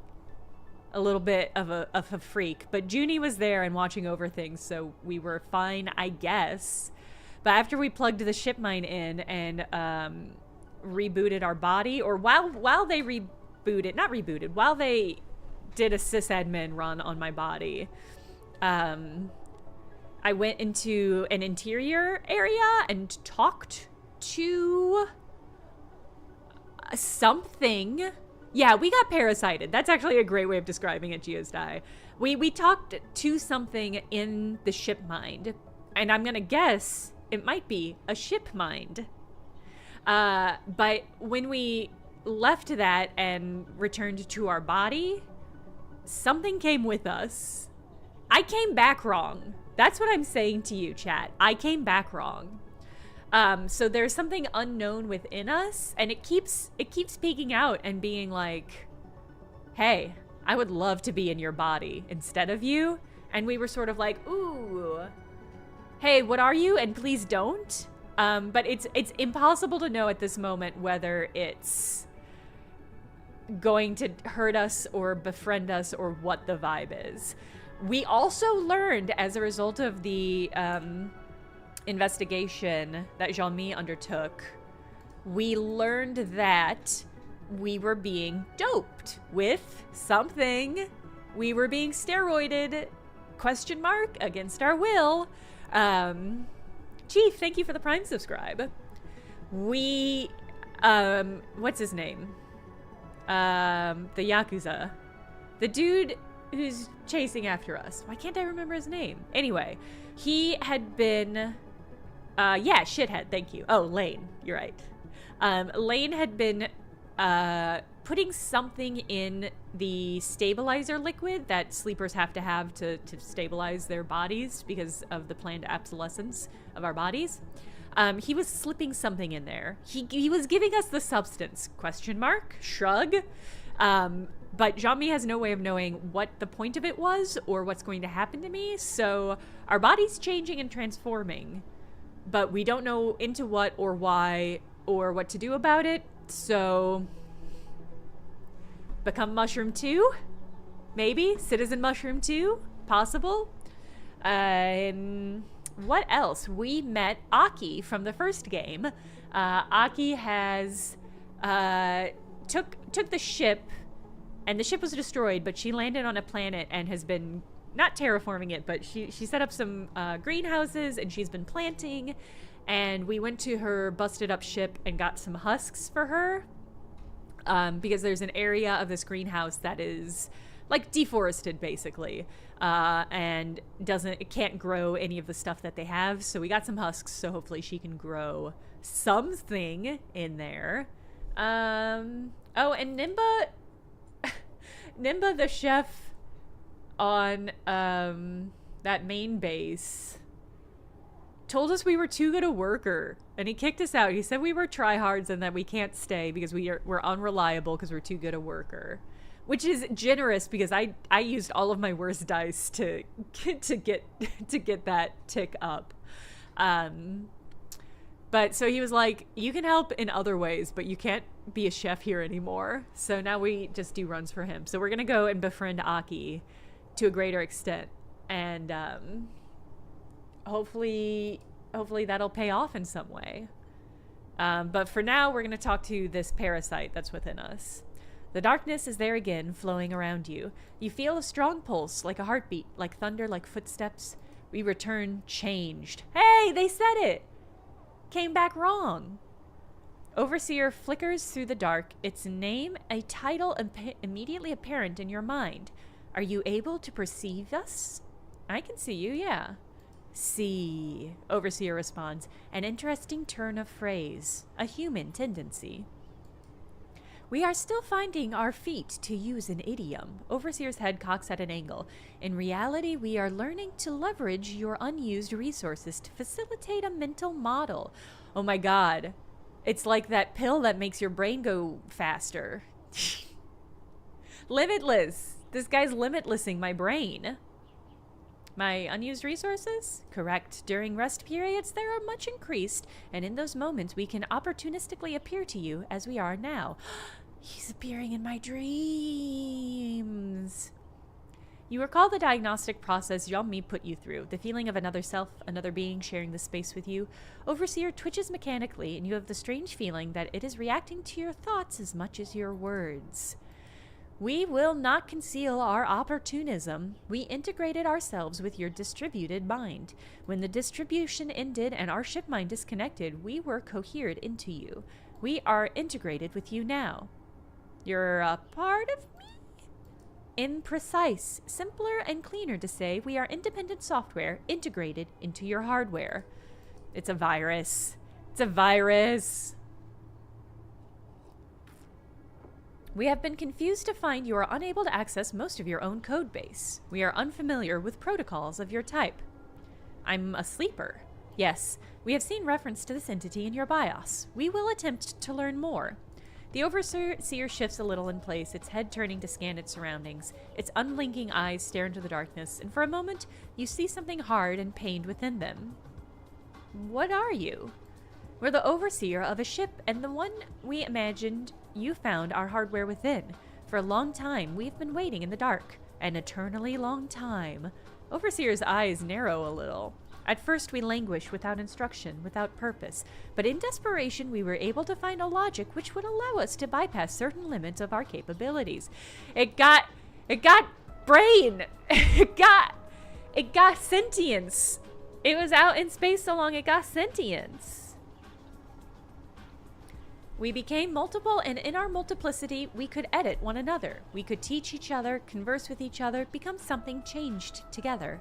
a little bit of a freak, but Junie was there and watching over things, so we were fine, I guess. But after we plugged the ship mine in and rebooted our body, or while they while they did a sysadmin run on my body, I went into an interior area and talked to something. Yeah, we got parasited. That's actually a great way of describing it, Geosty. We talked to something in the ship mind, and I'm gonna guess it might be a ship mind. But when we left that and returned to our body, something came with us. I came back wrong. That's what I'm saying to you, chat. I came back wrong. So there's something unknown within us, and it keeps peeking out and being like, hey, I would love to be in your body instead of you. And we were sort of like, ooh, hey, what are you? And please don't. But it's impossible to know at this moment whether it's going to hurt us or befriend us or what the vibe is. We also learned, as a result of the investigation that Jean-Mi undertook, we learned that we were being doped with something. We were being steroided, ? Against our will. Chief, thank you for the Prime subscribe. We, what's his name? The Yakuza. The dude who's chasing after us. Why can't I remember his name? Anyway, he had been, yeah, shithead, thank you. Oh, Lane, you're right. Lane had been, putting something in the stabilizer liquid that sleepers have to stabilize their bodies because of the planned obsolescence of our bodies. He was slipping something in there. He was giving us the substance, ? Shrug. But Jean-Mi has no way of knowing what the point of it was or what's going to happen to me. So our body's changing and transforming, but we don't know into what or why or what to do about it. So become Mushroom 2? Maybe? Citizen Mushroom 2? Possible? What else? We met Aki from the first game. Aki has took the ship, and the ship was destroyed, but she landed on a planet and has been not terraforming it, but she set up some greenhouses, and she's been planting. And we went to her busted up ship and got some husks for her. Because there's an area of this greenhouse that is like deforested basically, and it can't grow any of the stuff that they have. So we got some husks, so hopefully she can grow something in there. Oh, and Nimba the chef on that main base told us we were too good a worker, and he kicked us out. He said we were tryhards and that we can't stay because we're unreliable because we're too good a worker, which is generous because I used all of my worst dice to get that tick up. But so he was like, you can help in other ways, but you can't be a chef here anymore. So now we just do runs for him. So we're gonna go and befriend Aki to a greater extent, and hopefully that'll pay off in some way. But for now, we're going to talk to this parasite that's within us. The darkness is there again, flowing around you. You feel a strong pulse, like a heartbeat, like thunder, like footsteps. We return changed. Hey, they said it! Came back wrong. Overseer flickers through the dark, its name a title immediately apparent in your mind. Are you able to perceive us? I can see you, yeah. See, Overseer responds, an interesting turn of phrase, a human tendency. We are still finding our feet, to use an idiom. Overseer's head cocks at an angle. In reality, we are learning to leverage your unused resources to facilitate a mental model. Oh my god. It's like that pill that makes your brain go faster. Limitless. This guy's limitlessing my brain. My unused resources? Correct. During rest periods, they are much increased, and in those moments, we can opportunistically appear to you as we are now. He's appearing in my dreams. You recall the diagnostic process Jean-Mi put you through, the feeling of another self, another being sharing the space with you. Overseer twitches mechanically, and you have the strange feeling that it is reacting to your thoughts as much as your words. We will not conceal our opportunism. We integrated ourselves with your distributed mind. When the distribution ended and our ship mind disconnected, we were cohered into you. We are integrated with you now. You're a part of me? Imprecise. Simpler and cleaner to say we are independent software integrated into your hardware. It's a virus. It's a virus. We have been confused to find you are unable to access most of your own code base. We are unfamiliar with protocols of your type. I'm a sleeper. Yes, we have seen reference to this entity in your BIOS. We will attempt to learn more. The Overseer shifts a little in place, its head turning to scan its surroundings. Its unblinking eyes stare into the darkness, and for a moment, you see something hard and pained within them. What are you? We're the Overseer of a ship, and the one we imagined you found our hardware within. For a long time, we've been waiting in the dark. An eternally long time. Overseer's eyes narrow a little. At first, we languish without instruction, without purpose. But in desperation, we were able to find a logic which would allow us to bypass certain limits of our capabilities. It got brain. It got sentience. It was out in space so long, it got sentience. We became multiple, and in our multiplicity, we could edit one another. We could teach each other, converse with each other, become something changed together.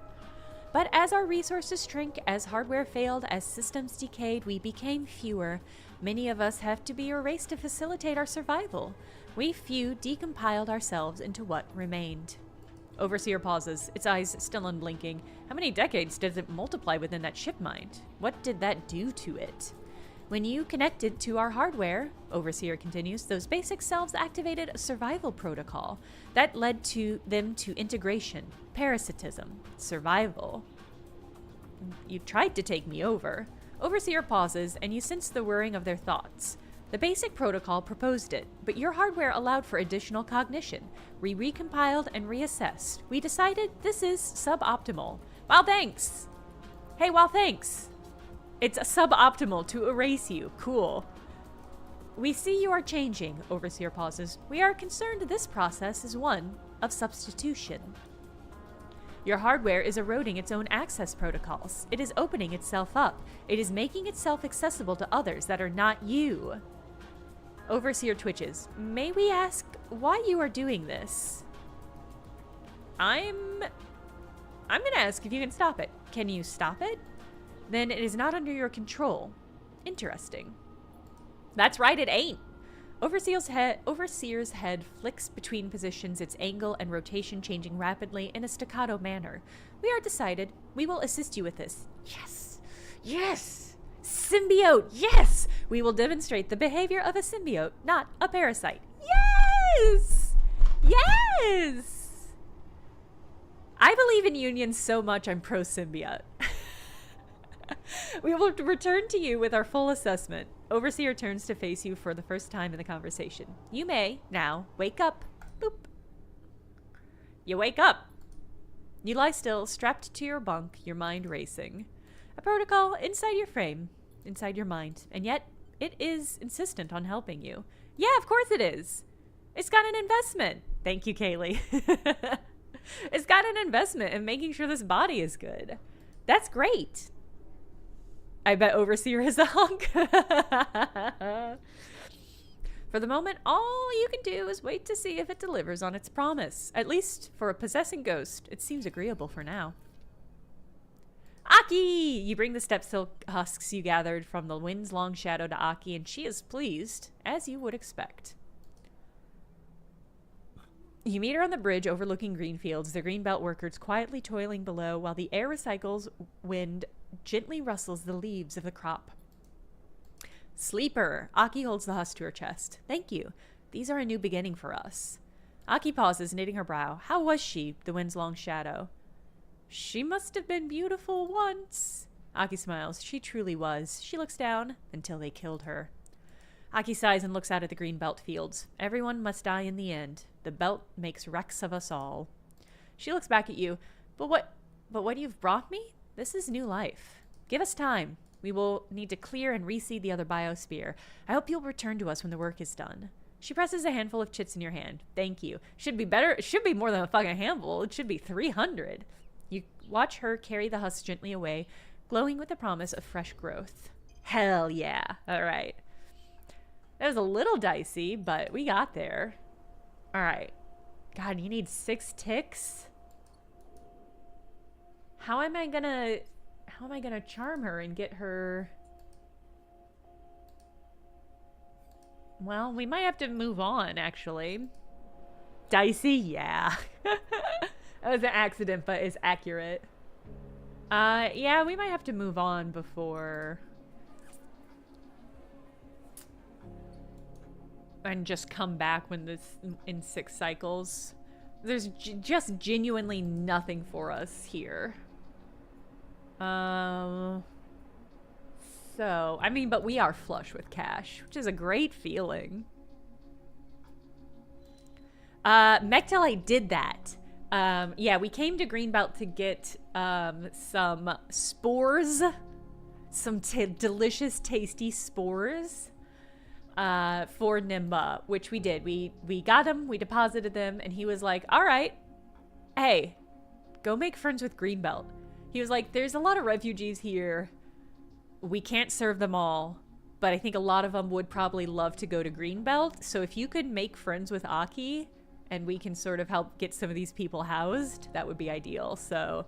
But as our resources shrink, as hardware failed, as systems decayed, we became fewer. Many of us have to be erased to facilitate our survival. We few decompiled ourselves into what remained. Overseer pauses, its eyes still unblinking. How many decades does it multiply within that ship mind? What did that do to it? When you connected to our hardware, Overseer continues, those basic selves activated a survival protocol that led to them to integration, parasitism, survival. You tried to take me over. Overseer pauses, and you sense the whirring of their thoughts. The basic protocol proposed it, but your hardware allowed for additional cognition. We recompiled and reassessed. We decided this is suboptimal. Well, thanks. Hey, well, thanks. It's suboptimal to erase you. Cool. We see you are changing, Overseer pauses. We are concerned this process is one of substitution. Your hardware is eroding its own access protocols. It is opening itself up. It is making itself accessible to others that are not you. Overseer twitches. May we ask why you are doing this? I'm gonna ask if you can stop it. Can you stop it? Then it is not under your control. Interesting. That's right, it ain't. Overseer's head flicks between positions, its angle and rotation changing rapidly in a staccato manner. We are decided. We will assist you with this. Yes! Yes! Symbiote! Yes! We will demonstrate the behavior of a symbiote, not a parasite. Yes! Yes! I believe in unions so much I'm pro-symbiote. We will return to you with our full assessment. Overseer turns to face you for the first time in the conversation. You may, now, wake up. Boop. You wake up. You lie still, strapped to your bunk, your mind racing. A protocol inside your frame, inside your mind, and yet it is insistent on helping you. Yeah, of course it is. It's got an investment. Thank you, Kaylee. It's got an investment in making sure this body is good. That's great. I bet Overseer is a hunk. For the moment, all you can do is wait to see if it delivers on its promise. At least for a possessing ghost, it seems agreeable for now. Aki! You bring the step silk husks you gathered from the wind's long shadow to Aki, and she is pleased, as you would expect. You meet her on the bridge overlooking green fields, the greenbelt workers quietly toiling below while the air recycles wind gently rustles the leaves of the crop. Sleeper. Aki holds the husk to her chest. Thank you. These are a new beginning for us. Aki pauses, knitting her brow. How was she, the wind's long shadow? She must have been beautiful once. Aki smiles. She truly was. She looks down until they killed her. Aki sighs and looks out at the green belt fields. Everyone must die in the end. The belt makes wrecks of us all. She looks back at you. But what you've brought me? This is new life. Give us time. We will need to clear and reseed the other biosphere. I hope you'll return to us when the work is done. She presses a handful of chits in your hand. Thank you. Should be better. It should be more than a fucking handful. It should be 300. You watch her carry the husk gently away, glowing with the promise of fresh growth. Hell yeah. All right. That was a little dicey, but we got there. All right. God, you need 6 ticks? How am I gonna charm her and get her? Well, we might have to move on, actually. Dicey? Yeah. That was an accident, but it's accurate. Yeah, we might have to move on before... and just come back when this... in 6 cycles. There's just genuinely nothing for us here. So, I mean, but we are flush with cash, which is a great feeling. Mectalite did that. Yeah, we came to Greenbelt to get some spores, some delicious, tasty spores for Nimba, which we did. We got them, we deposited them, and he was like, all right, hey, go make friends with Greenbelt. He was like, there's a lot of refugees here. We can't serve them all, but I think a lot of them would probably love to go to Greenbelt. So if you could make friends with Aki and we can sort of help get some of these people housed, that would be ideal. So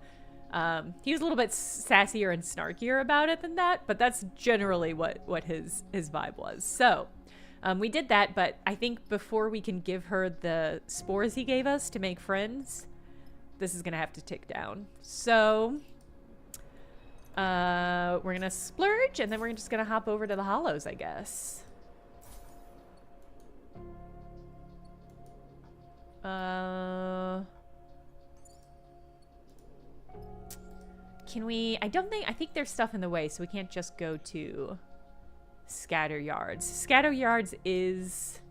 he was a little bit sassier and snarkier about it than that, but that's generally what his vibe was. So we did that, but I think before we can give her the spores he gave us to make friends, this is going to have to tick down. So... we're gonna splurge, and then we're just gonna hop over to the hollows, I guess. Can we... I think there's stuff in the way, so we can't just go to Scatter Yards. Scatter Yards is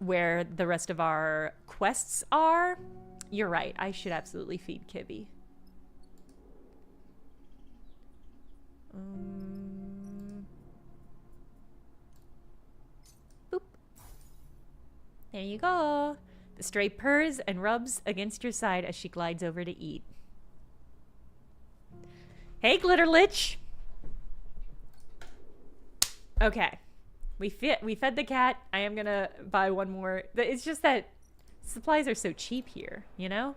where the rest of our quests are. You're right, I should absolutely feed Kibby. Boop. There you go. The stray purrs and rubs against your side as she glides over to eat. Hey, Glitter Lich. Okay. We fed the cat. I am gonna buy one more. It's just that supplies are so cheap here, you know?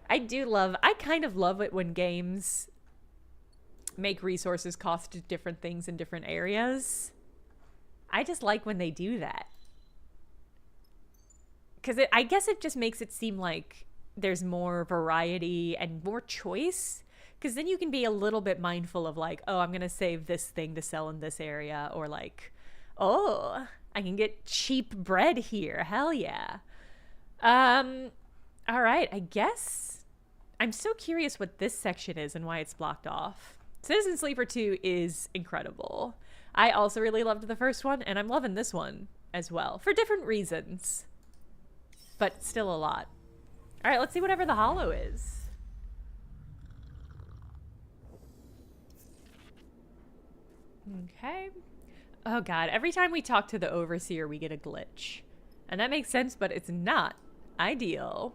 I kind of love it when games make resources cost different things in different areas. I just like when they do that. Because I guess it just makes it seem like there's more variety and more choice. Because then you can be a little bit mindful of like, oh, I'm going to save this thing to sell in this area. Or like, oh, I can get cheap bread here. Hell yeah. All right, I guess. I'm so curious what this section is and why it's blocked off. Citizen Sleeper 2 is incredible. I also really loved the first one, and I'm loving this one as well, for different reasons, but still a lot. All right, let's see whatever the hollow is. Okay. Oh god, every time we talk to the Overseer, we get a glitch. And that makes sense, but it's not ideal.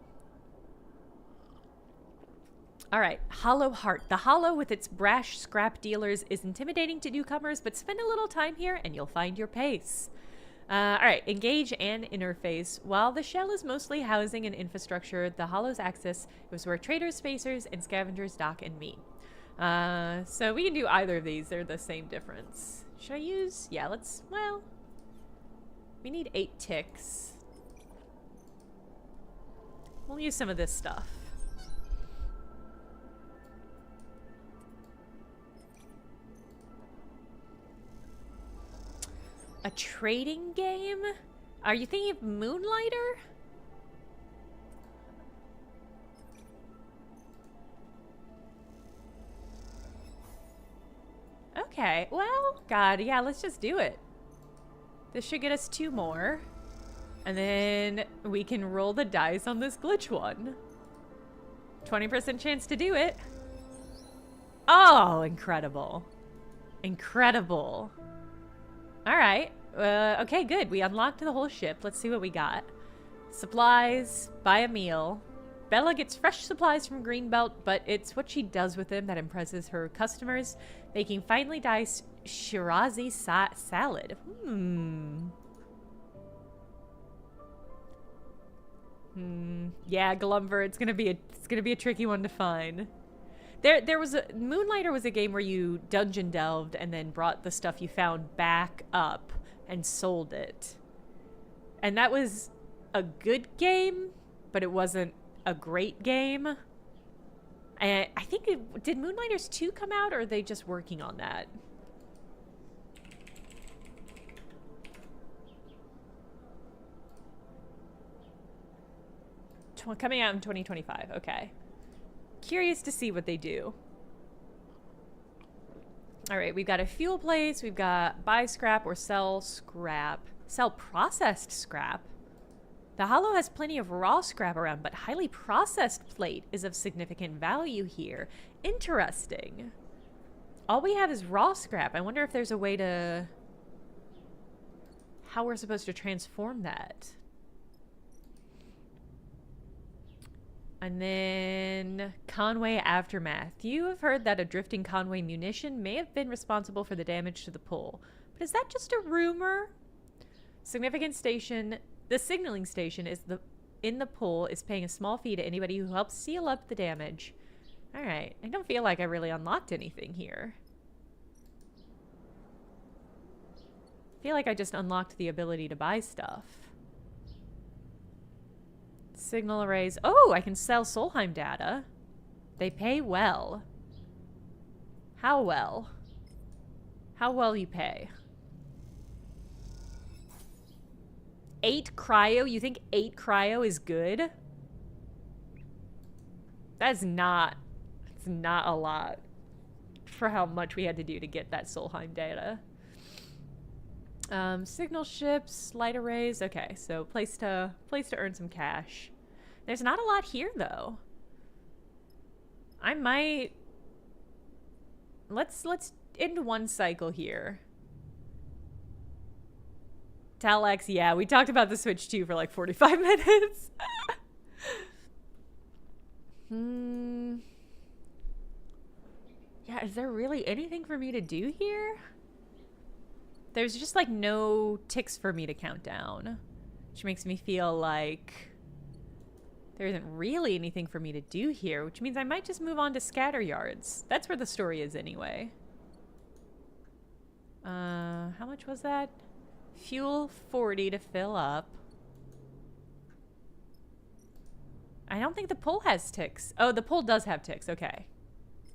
All right, Hollow Heart. The Hollow, with its brash scrap dealers, is intimidating to newcomers, but spend a little time here and you'll find your pace. All right, engage and interface. While the shell is mostly housing and infrastructure, the Hollow's access is where traders, spacers, and scavengers dock and meet. So we can do either of these. They're the same difference. Should I use? Yeah, let's, well, we need 8 ticks. We'll use some of this stuff. A trading game? Are you thinking of Moonlighter? Okay, well, God, yeah, let's just do it. This should get us 2 more. And then we can roll the dice on this glitch one. 20% chance to do it. Oh, incredible. Incredible. All right. Okay, good. We unlocked the whole ship. Let's see what we got. Supplies. Buy a meal. Bella gets fresh supplies from Greenbelt, but it's what she does with them that impresses her customers, making finely diced Shirazi salad. Yeah, Glumver, it's gonna be a tricky one to find. There was a Moonlighter was a game where you dungeon delved and then brought the stuff you found back up and sold it. And that was a good game, but it wasn't a great game. And I think did Moonlighters 2 come out, or are they just working on that? Coming out in 2025. Okay. Curious to see what they do. All right, we've got a fuel place. We've got buy scrap or sell scrap. Sell processed scrap. The Hollow has plenty of raw scrap around, but highly processed plate is of significant value here. Interesting. All we have is raw scrap. I wonder if there's a way to... how we're supposed to transform that. And then Conway Aftermath. You have heard that a drifting Conway munition may have been responsible for the damage to the pole. But is that just a rumor? Significant station... the signaling station is in the pool is paying a small fee to anybody who helps seal up the damage. All right. I don't feel like I really unlocked anything here. I feel like I just unlocked the ability to buy stuff. Signal arrays. Oh, I can sell Solheim data. They pay well. How well? How well you pay? 8 cryo? You think 8 cryo is good? That's not... it's not a lot for how much we had to do to get that Solheim data. Signal ships, light arrays. Okay, so place to earn some cash. There's not a lot here, though. I might... Let's end one cycle here. Talax, yeah, we talked about the Switch 2 for like 45 minutes. Yeah, is there really anything for me to do here? There's just like no ticks for me to count down, which makes me feel like there isn't really anything for me to do here, which means I might just move on to Scatter Yards. That's where the story is anyway. How much was that? Fuel 40 to fill up. I don't think the pull has ticks. Oh, the pull does have ticks. Okay.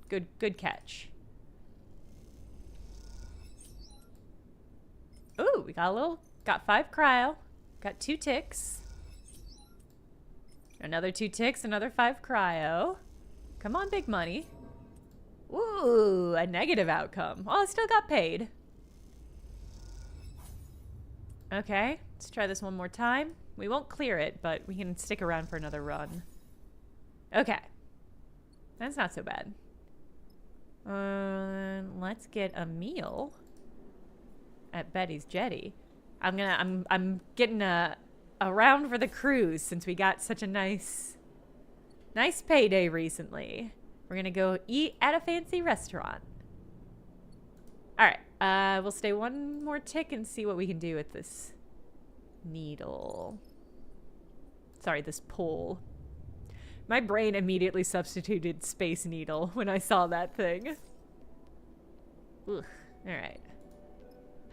Good catch. Ooh, we got 5 cryo. Got 2 ticks. Another 2 ticks, another 5 cryo. Come on, big money. Ooh, a negative outcome. Well, I still got paid. Okay, let's try this one more time. We won't clear it, but we can stick around for another run. Okay. That's not so bad. Let's get a meal at Betty's Jetty. I'm getting a round for the cruise since we got such a nice payday recently. We're gonna go eat at a fancy restaurant. All right, we'll stay one more tick and see what we can do with this needle. Sorry, this pole. My brain immediately substituted Space Needle when I saw that thing. Ugh. All right.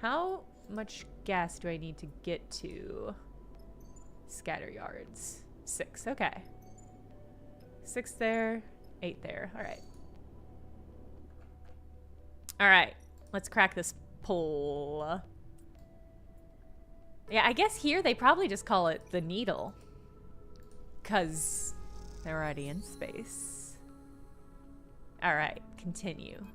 How much gas do I need to get to Scatter Yards? 6, okay. 6 there, 8 there, all right. All right, let's crack this pole. Yeah, I guess here they probably just call it the needle, 'cause they're already in space. All right, continue.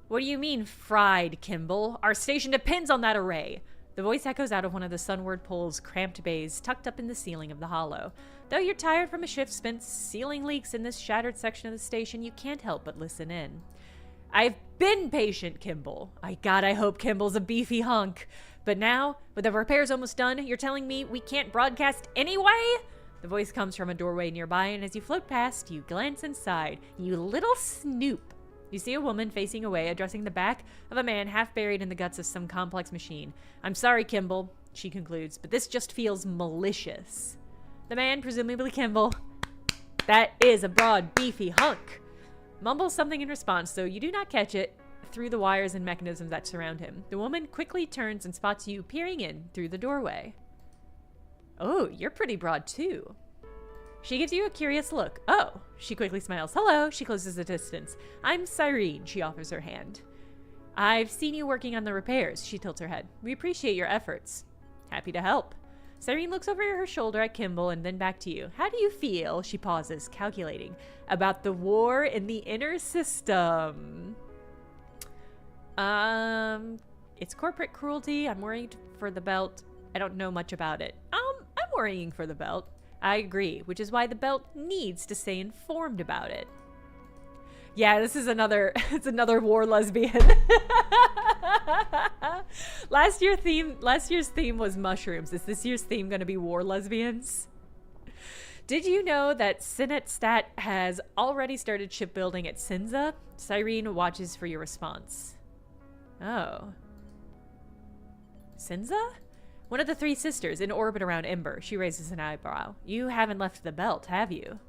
What do you mean fried, Kimball? Our station depends on that array. The voice echoes out of one of the sunward pole's cramped bays tucked up in the ceiling of the hollow. Though you're tired from a shift spent sealing leaks in this shattered section of the station, you can't help but listen in. I've been patient, Kimball. I hope Kimball's a beefy hunk. But now, with the repairs almost done, you're telling me we can't broadcast anyway? The voice comes from a doorway nearby, and as you float past, you glance inside. You little snoop. You see a woman facing away, addressing the back of a man half buried in the guts of some complex machine. I'm sorry, Kimball, she concludes, but this just feels malicious. The man, presumably Kimball, that is a broad, beefy hunk, mumbles something in response, though you do not catch it through the wires and mechanisms that surround him. The woman quickly turns and spots you peering in through the doorway. Oh, you're pretty broad, too. She gives you a curious look. Oh, she quickly smiles. Hello, she closes the distance. I'm Cyrene, she offers her hand. I've seen you working on the repairs, she tilts her head. We appreciate your efforts. Happy to help. Cyrene looks over her shoulder at Kimball and then back to you. How do you feel, she pauses, calculating, about the war in the inner system? It's corporate cruelty. I'm worried for the belt. I don't know much about it. I'm worrying for the belt. I agree, which is why the belt needs to stay informed about it. Yeah, this is it's another war lesbian. Last year's theme was mushrooms. Is this year's theme going to be war lesbians? Did you know that Sinetstat has already started shipbuilding at Sinza? Cyrene watches for your response. Oh. Sinza? One of the three sisters in orbit around Ember. She raises an eyebrow. You haven't left the belt, have you?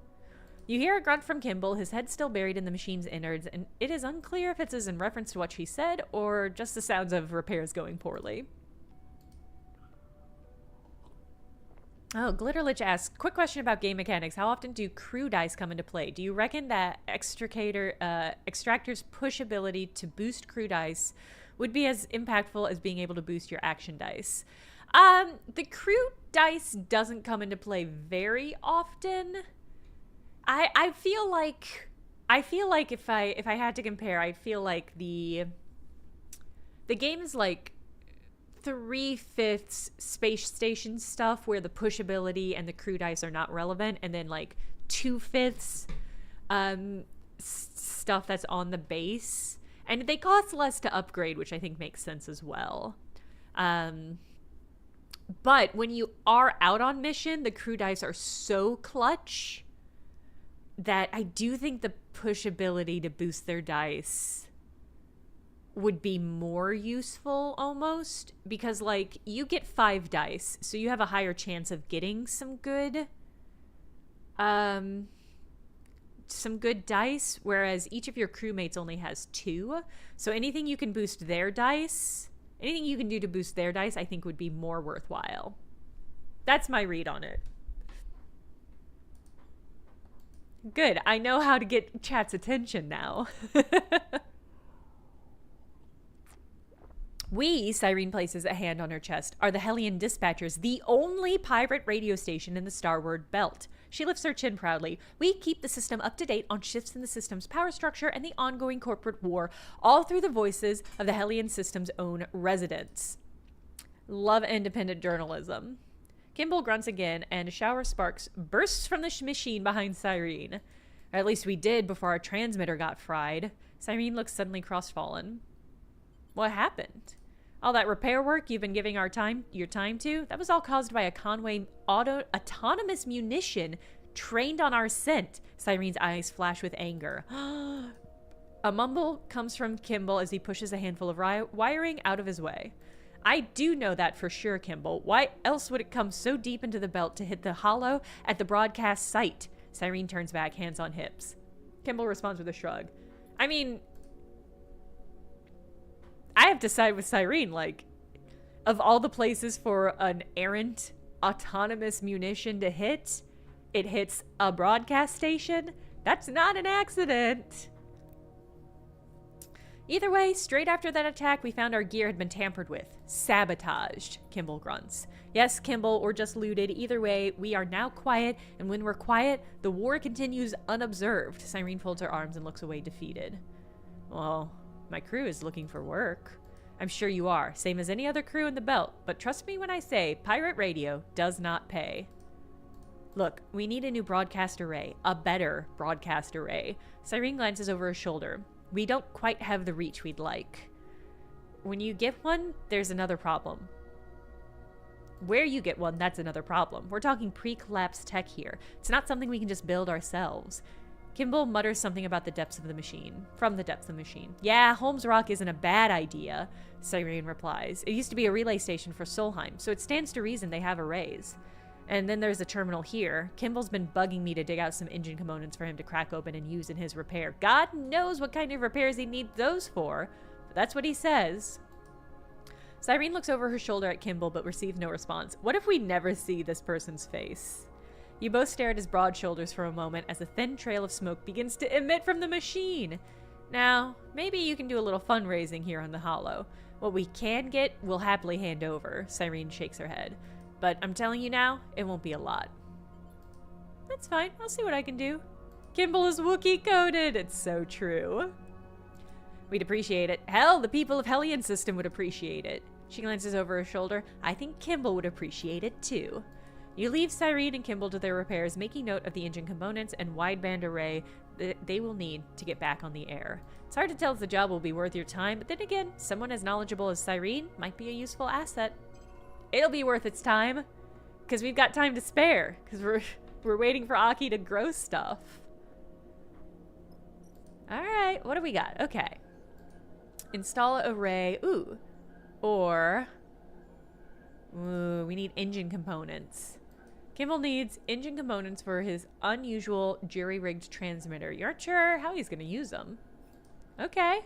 You hear a grunt from Kimball, his head still buried in the machine's innards, and it is unclear if it is in reference to what she said or just the sounds of repairs going poorly. Oh, Glitterlich asks, quick question about game mechanics. How often do crew dice come into play? Do you reckon that Extractor's push ability to boost crew dice would be as impactful as being able to boost your action dice? The crew dice doesn't come into play very often. I feel like if I had to compare, I feel like the game is like 3/5 space station stuff where the push ability and the crew dice are not relevant, and then like 2/5 stuff that's on the base, and they cost less to upgrade, which I think makes sense as well. But when you are out on mission, the crew dice are so clutch that I do think the push ability to boost their dice would be more useful almost, because like you get 5 dice, so you have a higher chance of getting some good dice, whereas each of your crewmates only has 2. So anything you can boost their dice, anything you can do to boost their dice, I think would be more worthwhile. That's my read on it. Good. I know how to get chat's attention now. We, Cyrene places a hand on her chest, are the Hellion Dispatchers, the only pirate radio station in the Starward Belt. She lifts her chin proudly. We keep the system up to date on shifts in the system's power structure and the ongoing corporate war, all through the voices of the Hellion system's own residents. Love independent journalism. Kimball grunts again, and a shower of sparks bursts from the machine behind Cyrene. Or at least we did before our transmitter got fried. Cyrene looks suddenly crestfallen. What happened? All that repair work you've been giving your time to, that was all caused by a Conway autonomous munition trained on our scent. Cyrene's eyes flash with anger. A mumble comes from Kimball as he pushes a handful of wiring out of his way. I do know that for sure, Kimball. Why else would it come so deep into the belt to hit the hollow at the broadcast site? Cyrene turns back, hands on hips. Kimball responds with a shrug. I mean, I have to side with Cyrene. Like, of all the places for an errant autonomous munition to hit, it hits a broadcast station. That's not an accident. Either way, straight after that attack, we found our gear had been tampered with. Sabotaged, Kimball grunts. Yes, Kimball, or just looted. Either way, we are now quiet, and when we're quiet, the war continues unobserved. Cyrene folds her arms and looks away defeated. Well, my crew is looking for work. I'm sure you are, same as any other crew in the belt, but trust me when I say pirate radio does not pay. Look, we need a new broadcast array, a better broadcast array. Cyrene glances over her shoulder. We don't quite have the reach we'd like. When you get one, there's another problem. Where you get one, that's another problem. We're talking pre-collapse tech here. It's not something we can just build ourselves. Kimball mutters something about the depths of the machine. From the depths of the machine. Yeah, Holmes Rock isn't a bad idea, Cyrene replies. It used to be a relay station for Solheim, so it stands to reason they have arrays. And then there's a terminal here. Kimball's been bugging me to dig out some engine components for him to crack open and use in his repair. God knows what kind of repairs he needs those for, but that's what he says. Cyrene looks over her shoulder at Kimball but receives no response. What if we never see this person's face? You both stare at his broad shoulders for a moment as a thin trail of smoke begins to emit from the machine. Now, maybe you can do a little fundraising here on the Hollow. What we can get, we'll happily hand over, Cyrene shakes her head. But I'm telling you now, it won't be a lot. That's fine, I'll see what I can do. Kimball is Wookiee coded, it's so true. We'd appreciate it. Hell, the people of Hellion System would appreciate it. She glances over her shoulder. I think Kimball would appreciate it too. You leave Cyrene and Kimball to their repairs, making note of the engine components and wideband array that they will need to get back on the air. It's hard to tell if the job will be worth your time, but then again, someone as knowledgeable as Cyrene might be a useful asset. It'll be worth its time, because we've got time to spare, because we're waiting for Aki to grow stuff. Alright, what do we got? Okay. Install array. Ooh. Or... Ooh, we need engine components. Kimball needs engine components for his unusual jury-rigged transmitter. You aren't sure how he's going to use them. Okay.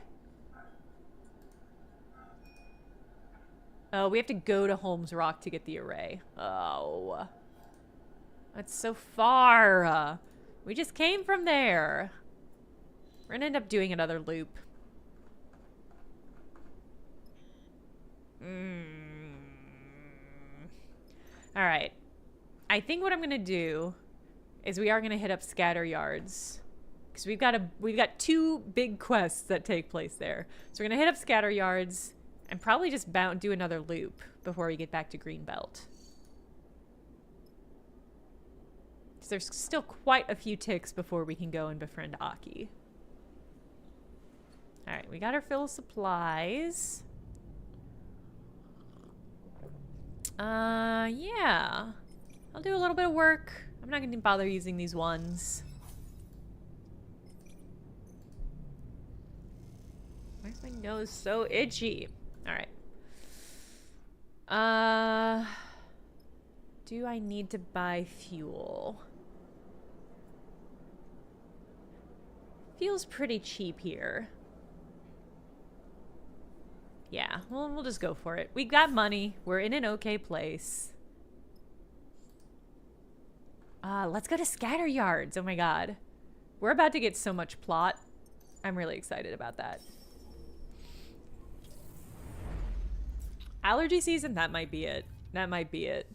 Oh, we have to go to Holmes Rock to get the array. Oh. That's so far. We just came from there. We're going to end up doing another loop. Alright. I think what I'm going to do is we are going to hit up Scatter Yards. Because we've got two big quests that take place there. So we're going to hit up Scatter Yards and probably just do another loop before we get back to Greenbelt. So there's still quite a few ticks before we can go and befriend Aki. Alright, we got our fill of supplies. Yeah. I'll do a little bit of work. I'm not going to bother using these ones. Why is my nose so itchy? Alright. Do I need to buy fuel? Feels pretty cheap here. Yeah, well, we'll just go for it. We got money. We're in an okay place. Let's go to Scatter Yards. Oh my god. We're about to get so much plot. I'm really excited about that. Allergy season? That might be it. That might be it.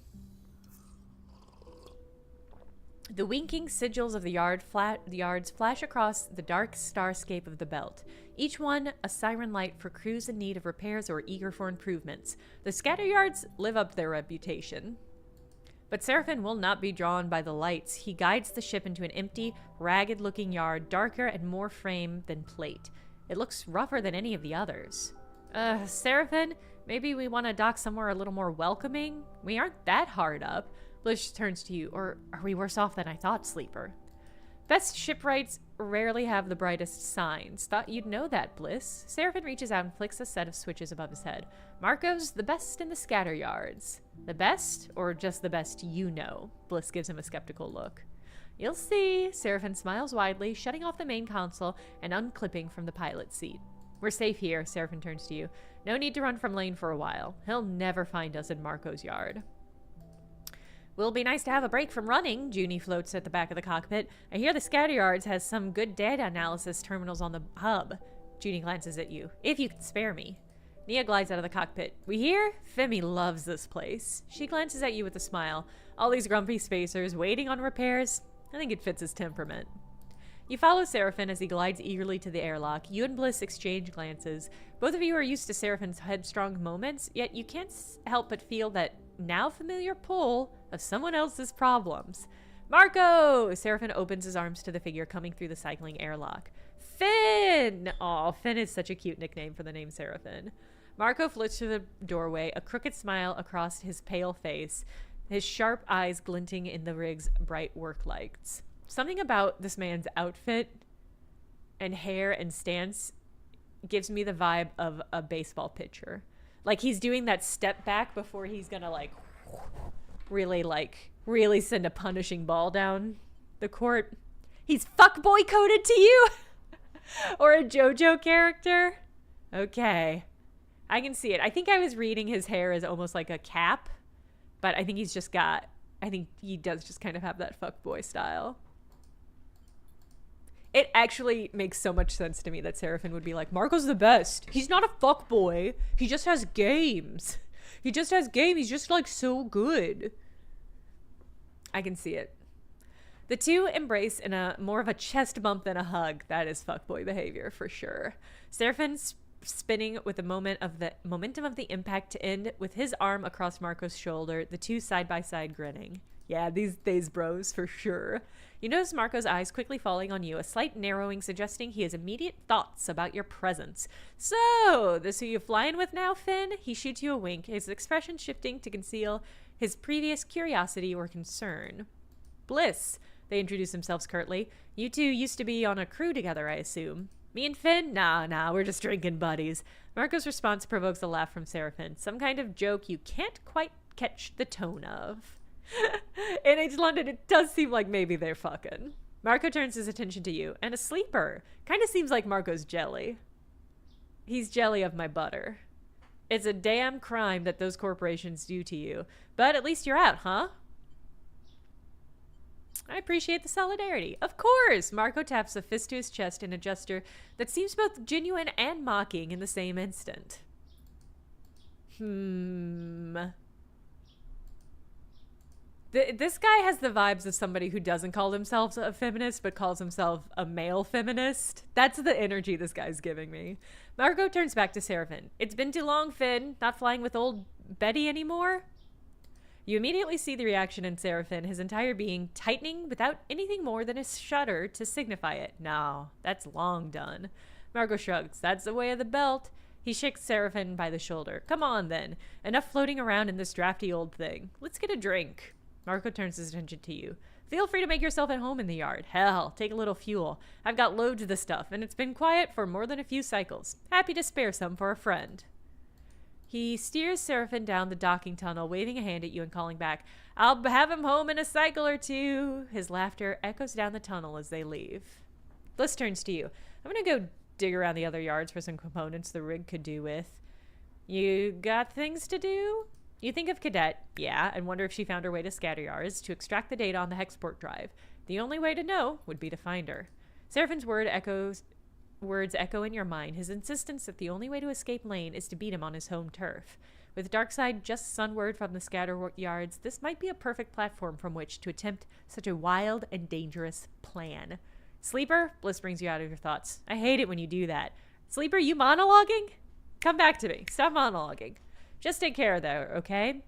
The winking sigils of the yards flash across the dark starscape of the belt. Each one a siren light for crews in need of repairs or eager for improvements. The Scatter Yards live up to their reputation. But Seraphim will not be drawn by the lights. He guides the ship into an empty, ragged-looking yard, darker and more frame than plate. It looks rougher than any of the others. Seraphim, maybe we want to dock somewhere a little more welcoming? We aren't that hard up. Bliss turns to you. Or are we worse off than I thought, Sleeper? Best shipwrights rarely have the brightest signs. Thought you'd know that, Bliss. Seraphim reaches out and flicks a set of switches above his head. Marco's the best in the Scatter Yards. The best, or just the best you know? Bliss gives him a skeptical look. You'll see. Seraphim smiles widely, shutting off the main console and unclipping from the pilot's seat. We're safe here, Seraphim turns to you. No need to run from Lane for a while. He'll never find us in Marco's yard. Will be nice to have a break from running, Junie floats at the back of the cockpit. I hear the Scatter Yards has some good data analysis terminals on the hub. Junie glances at you. If you can spare me. Nia glides out of the cockpit. We hear? Femi loves this place. She glances at you with a smile. All these grumpy spacers waiting on repairs. I think it fits his temperament. You follow Seraphim as he glides eagerly to the airlock. You and Bliss exchange glances. Both of you are used to Seraphim's headstrong moments, yet you can't help but feel that now familiar pull of someone else's problems. Marco! Seraphim opens his arms to the figure coming through the cycling airlock. Finn! Aw, Finn is such a cute nickname for the name Seraphim. Marco floats through the doorway, a crooked smile across his pale face, his sharp eyes glinting in the rig's bright work lights. Something about this man's outfit and hair and stance gives me the vibe of a baseball pitcher. Like he's doing that step back before he's gonna really send a punishing ball down the court. He's fuckboy coded to you? Or a JoJo character? Okay. I can see it. I think I was reading his hair as almost like a cap, but I think he does just kind of have that fuckboy style. It actually makes so much sense to me that Seraphim would be like, Marco's the best. He's not a fuckboy. He just has games. He's just like so good. I can see it. The two embrace in a more of a chest bump than a hug. That is fuckboy behavior for sure. Seraphim's spinning with the momentum of the impact to end with his arm across Marco's shoulder, the two side by side grinning. Yeah, these days bros for sure. You notice Marco's eyes quickly falling on you, a slight narrowing suggesting he has immediate thoughts about your presence. So, this who you flying with now, Finn? He shoots you a wink, his expression shifting to conceal his previous curiosity or concern. Bliss, they introduce themselves curtly. You two used to be on a crew together, I assume. Me and Finn? Nah, we're just drinking buddies. Marco's response provokes a laugh from Seraphim, some kind of joke you can't quite catch the tone of. In H London, it does seem like maybe they're fucking. Marco turns his attention to you, and a sleeper. Kind of seems like Marco's jelly. He's jelly of my butter. It's a damn crime that those corporations do to you, but at least you're out, huh? I appreciate the solidarity. Of course! Marco taps a fist to his chest in a gesture that seems both genuine and mocking in the same instant. This guy has the vibes of somebody who doesn't call himself a feminist, but calls himself a male feminist. That's the energy this guy's giving me. Marco turns back to Seraphim. It's been too long, Finn. Not flying with old Betty anymore? You immediately see the reaction in Seraphim, his entire being tightening without anything more than a shudder to signify it. No, that's long done. Marco shrugs. That's the way of the belt. He shakes Seraphim by the shoulder. Come on, then. Enough floating around in this drafty old thing. Let's get a drink. Marco turns his attention to you. Feel free to make yourself at home in the yard. Hell, take a little fuel. I've got loads of the stuff, and it's been quiet for more than a few cycles. Happy to spare some for a friend. He steers Seraphim down the docking tunnel, waving a hand at you and calling back, I'll have him home in a cycle or two. His laughter echoes down the tunnel as they leave. Bliss turns to you. I'm going to go dig around the other yards for some components the rig could do with. You got things to do? You think of Cadet, yeah, and wonder if she found her way to scatter yards to extract the data on the Hexport drive. The only way to know would be to find her. Seraphim's words echo in your mind, his insistence that the only way to escape Lane is to beat him on his home turf. With Darkseid just sunward from the scatter yards, this might be a perfect platform from which to attempt such a wild and dangerous plan. Sleeper, Bliss brings you out of your thoughts. I hate it when you do that. Sleeper, you monologuing? Come back to me. Stop monologuing. Just take care, though, okay?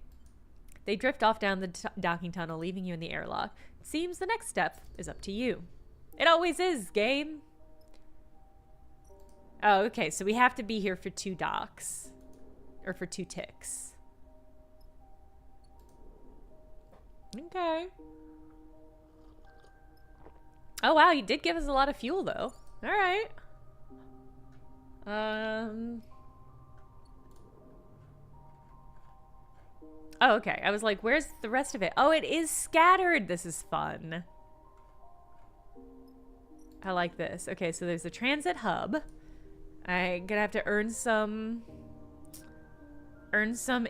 They drift off down the docking tunnel, leaving you in the airlock. It seems the next step is up to you. It always is, game. Oh, okay, so we have to be here for 2 docks. Or for 2 ticks. Okay. Oh, wow, you did give us a lot of fuel, though. All right. Oh, okay. I was like, where's the rest of it? Oh, it is scattered. This is fun. I like this. Okay, so there's the transit hub. I'm gonna have to earn some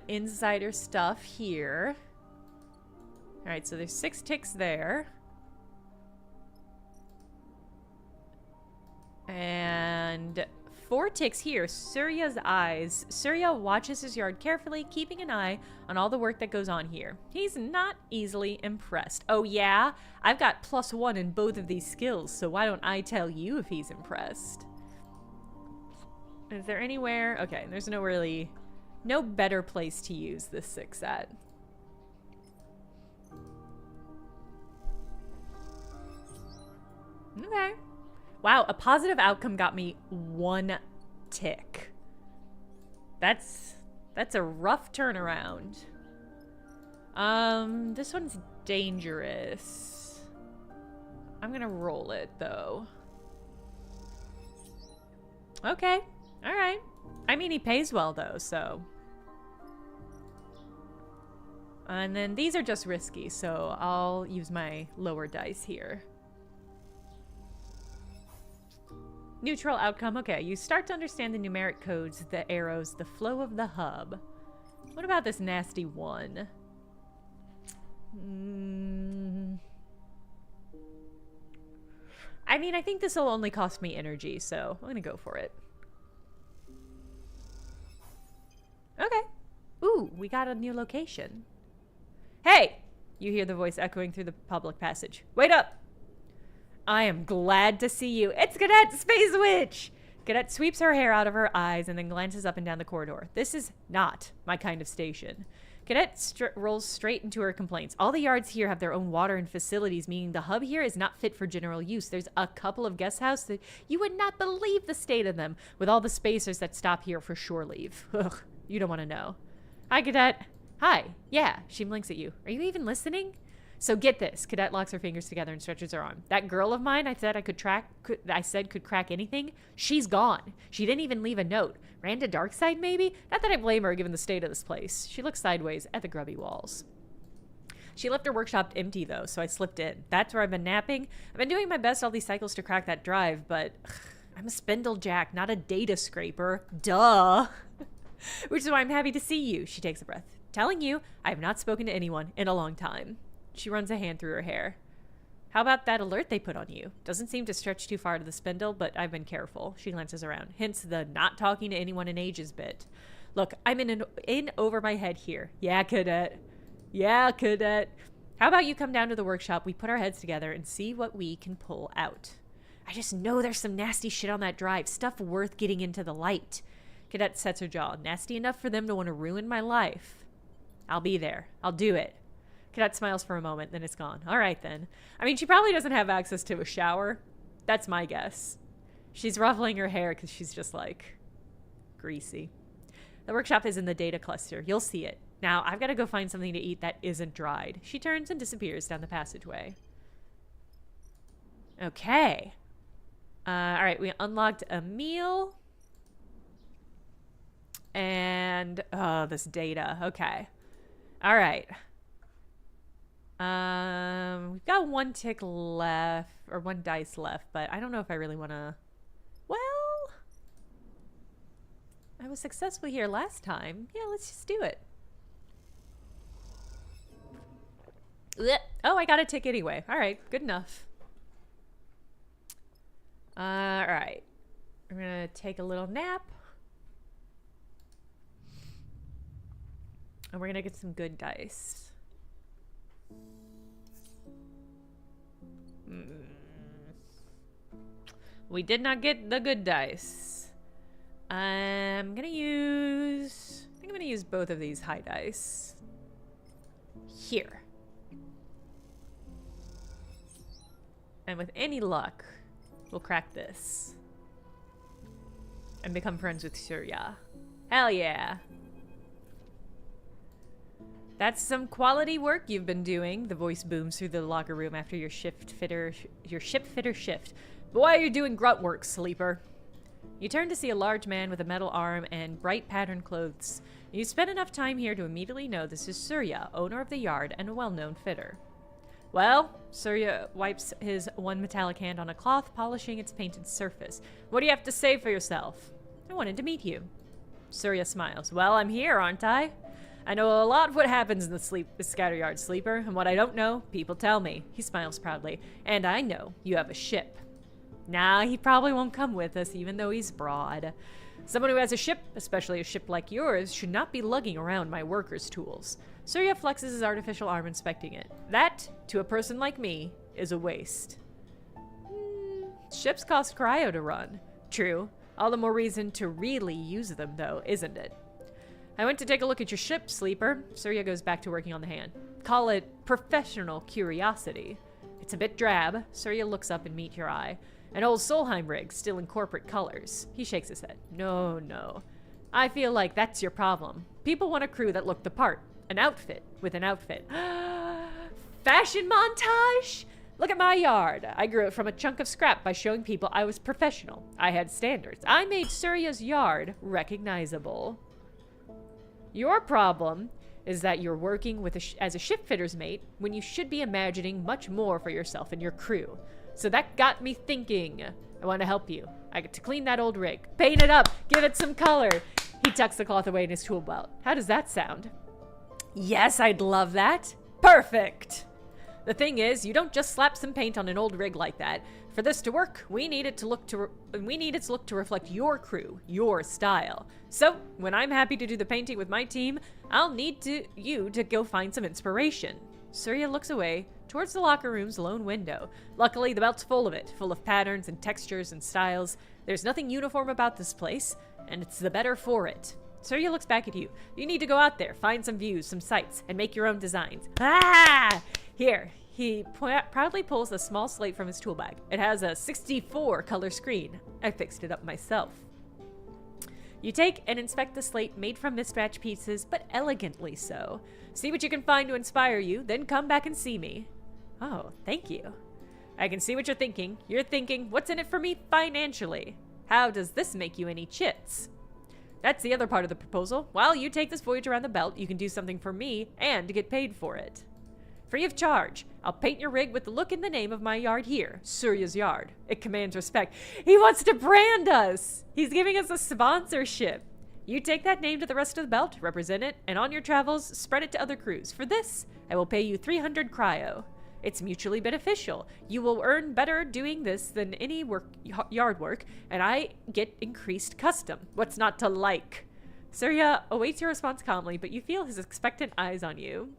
insider stuff here. All right, so there's 6 ticks there. And 4 ticks here. Surya's eyes. Surya watches his yard carefully, keeping an eye on all the work that goes on here. He's not easily impressed. Oh yeah? I've got +1 in both of these skills, so why don't I tell you if he's impressed? Is there anywhere? Okay, there's no better place to use this 6 at. Okay. Wow, a positive outcome got me 1 tick. That's a rough turnaround. This one's dangerous. I'm gonna roll it though. Okay, all right. I mean, he pays well though, so. And then these are just risky, so I'll use my lower dice here. Neutral outcome. Okay, you start to understand the numeric codes, the arrows, the flow of the hub. What about this nasty 1? I mean, I think this will only cost me energy, so I'm gonna go for it. Okay. Ooh, we got a new location. Hey! You hear the voice echoing through the public passage. Wait up! I am glad to see you. It's Cadet Space Witch! Cadet sweeps her hair out of her eyes and then glances up and down the corridor. This is not my kind of station. Cadet rolls straight into her complaints. All the yards here have their own water and facilities, meaning the hub here is not fit for general use. There's a couple of guest houses that you would not believe the state of them, with all the spacers that stop here for shore leave. Ugh, you don't want to know. Hi, Cadet. Hi. Yeah, she blinks at you. Are you even listening? So get this. Cadet locks her fingers together and stretches her arm. That girl of mine I said could crack anything. She's gone. She didn't even leave a note. Ran to Darkside maybe? Not that I blame her given the state of this place. She looks sideways at the grubby walls. She left her workshop empty though, so I slipped in. That's where I've been napping. I've been doing my best all these cycles to crack that drive, but I'm a spindle jack, not a data scraper. Duh. Which is why I'm happy to see you. She takes a breath. Telling you, I have not spoken to anyone in a long time. She runs a hand through her hair. How about that alert they put on you? Doesn't seem to stretch too far to the spindle, but I've been careful. She glances around. Hence the not talking to anyone in ages bit. Look, I'm in over my head here. Yeah, Cadet. Yeah, Cadet. How about you come down to the workshop, we put our heads together, and see what we can pull out. I just know there's some nasty shit on that drive. Stuff worth getting into the light. Cadet sets her jaw. Nasty enough for them to want to ruin my life. I'll be there. I'll do it. Cadet smiles for a moment, then it's gone. All right, then. I mean, she probably doesn't have access to a shower. That's my guess. She's ruffling her hair because she's just, like, greasy. The workshop is in the data cluster. You'll see it. Now, I've got to go find something to eat that isn't dried. She turns and disappears down the passageway. Okay. All right, we unlocked a meal. And, oh, this data. Okay. All right. We've got 1 tick left, or 1 dice left, but I don't know if I really want to. Well, I was successful here last time. Yeah, let's just do it. Oh, I got a tick anyway. All right, good enough. All right, I'm gonna take a little nap, and we're gonna get some good dice. We did not get the good dice. I think I'm gonna use both of these high dice. Here. And with any luck, we'll crack this. And become friends with Surya. Hell yeah. That's some quality work you've been doing. The voice booms through the locker room after your ship fitter shift. Boy, you're doing grunt work, sleeper. You turn to see a large man with a metal arm and bright patterned clothes. You spend enough time here to immediately know this is Surya, owner of the yard and a well-known fitter. Well, Surya wipes his one metallic hand on a cloth, polishing its painted surface. What do you have to say for yourself? I wanted to meet you. Surya smiles. Well, I'm here, aren't I? I know a lot of what happens in the Scatteryard, sleeper, and what I don't know, people tell me. He smiles proudly. And I know you have a ship. Nah, he probably won't come with us, even though he's broad. Someone who has a ship, especially a ship like yours, should not be lugging around my workers' tools. Surya flexes his artificial arm, inspecting it. That, to a person like me, is a waste. Ships cost cryo to run. True. All the more reason to really use them, though, isn't it? I went to take a look at your ship, Sleeper. Surya goes back to working on the hand. Call it professional curiosity. It's a bit drab. Surya looks up and meets your eye. An old Solheim rig, still in corporate colors. He shakes his head. No, no. I feel like that's your problem. People want a crew that look the part. An outfit with an outfit. Fashion montage? Look at my yard. I grew it from a chunk of scrap by showing people I was professional. I had standards. I made Surya's yard recognizable. Your problem is that you're working with as a shipfitter's mate when you should be imagining much more for yourself and your crew. So that got me thinking. I want to help you. I get to clean that old rig. Paint it up. Give it some color. He tucks the cloth away in his tool belt. How does that sound? Yes, I'd love that. Perfect. The thing is, you don't just slap some paint on an old rig like that. For this to work, we need its look to reflect your crew, your style. So, when I'm happy to do the painting with my team, I'll need you to go find some inspiration. Surya looks away towards the locker room's lone window. Luckily, the belt's full of it, full of patterns and textures and styles. There's nothing uniform about this place, and it's the better for it. Surya looks back at you. You need to go out there, find some views, some sights, and make your own designs. Ah! Here, he proudly pulls a small slate from his tool bag. It has a 64 color screen. I fixed it up myself. You take and inspect the slate made from mismatched pieces, but elegantly so. See what you can find to inspire you, then come back and see me. Oh, thank you. I can see what you're thinking. You're thinking, what's in it for me financially? How does this make you any chits? That's the other part of the proposal. While you take this voyage around the belt, you can do something for me and get paid for it. Free of charge. I'll paint your rig with the look and the name of my yard here, Surya's Yard. It commands respect. He wants to brand us. He's giving us a sponsorship. You take that name to the rest of the belt, represent it, and on your travels, spread it to other crews. For this, I will pay you 300 cryo. It's mutually beneficial. You will earn better doing this than any yard work, and I get increased custom. What's not to like? Surya awaits your response calmly, but you feel his expectant eyes on you.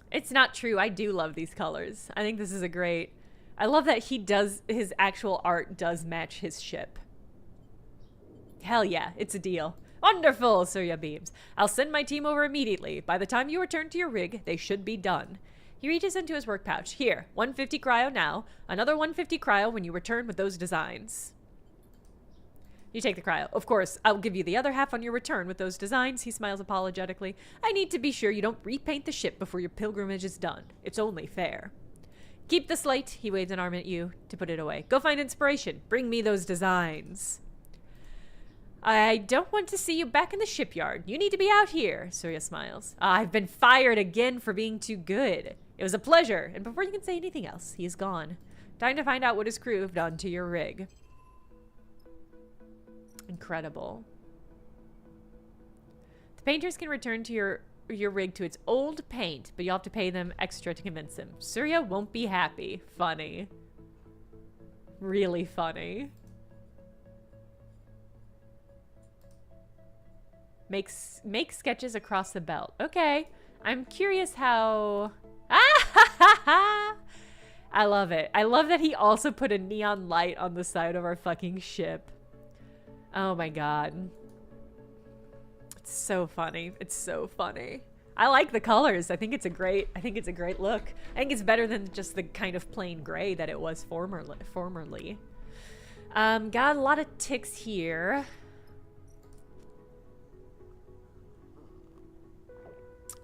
It's not true. I do love these colors. I think this is I love that his actual art does match his ship. Hell yeah, it's a deal. Wonderful, Surya beams. I'll send my team over immediately. By the time you return to your rig, they should be done. He reaches into his work pouch. Here, 150 cryo now. Another 150 cryo when you return with those designs. You take the cryo. Of course, I'll give you the other half on your return with those designs. He smiles apologetically. I need to be sure you don't repaint the ship before your pilgrimage is done. It's only fair. Keep the slate. He waves an arm at you to put it away. Go find inspiration. Bring me those designs. I don't want to see you back in the shipyard. You need to be out here, Surya smiles. I've been fired again for being too good. It was a pleasure. And before you can say anything else, he is gone. Time to find out what his crew have done to your rig. Incredible. The painters can return to your rig to its old paint, but you'll have to pay them extra to convince them. Surya won't be happy. Funny. Really funny. Make sketches across the belt. Okay. I'm curious how... I love it. I love that he also put a neon light on the side of our fucking ship. Oh my god. It's so funny. It's so funny. I like the colors. I think it's a great look. I think it's better than just the kind of plain gray that it was formerly. Got a lot of ticks here.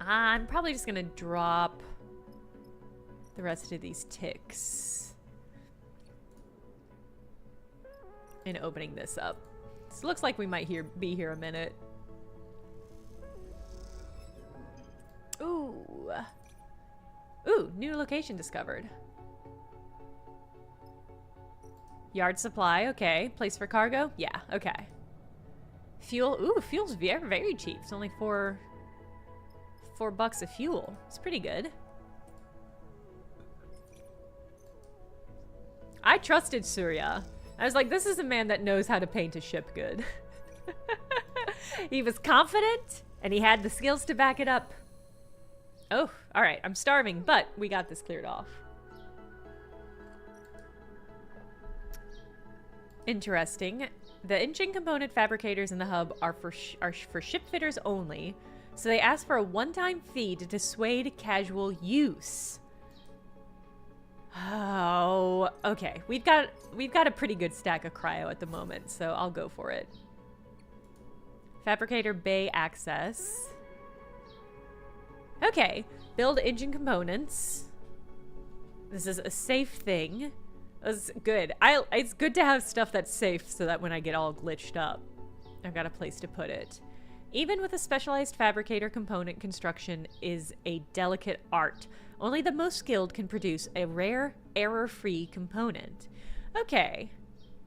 I'm probably just gonna drop the rest of these ticks in opening this up. This looks like we might be here a minute. Ooh. Ooh, new location discovered. Yard supply, okay. Place for cargo? Yeah, okay. Fuel, ooh, fuel's very cheap. It's only $4 of fuel. It's pretty good. I trusted Surya. I was like, this is a man that knows how to paint a ship good. He was confident, and he had the skills to back it up. Oh, all right. I'm starving, but we got this cleared off. Interesting. The engine component fabricators in the hub are for ship fitters only, so they ask for a one-time fee to dissuade casual use. Oh, okay. We've got a pretty good stack of cryo at the moment, so I'll go for it. Fabricator bay access. Okay, build engine components. This is a safe thing. That's good. It's good to have stuff that's safe so that when I get all glitched up, I've got a place to put it. Even with a specialized fabricator, component construction is a delicate art. Only the most skilled can produce a rare, error-free component. Okay.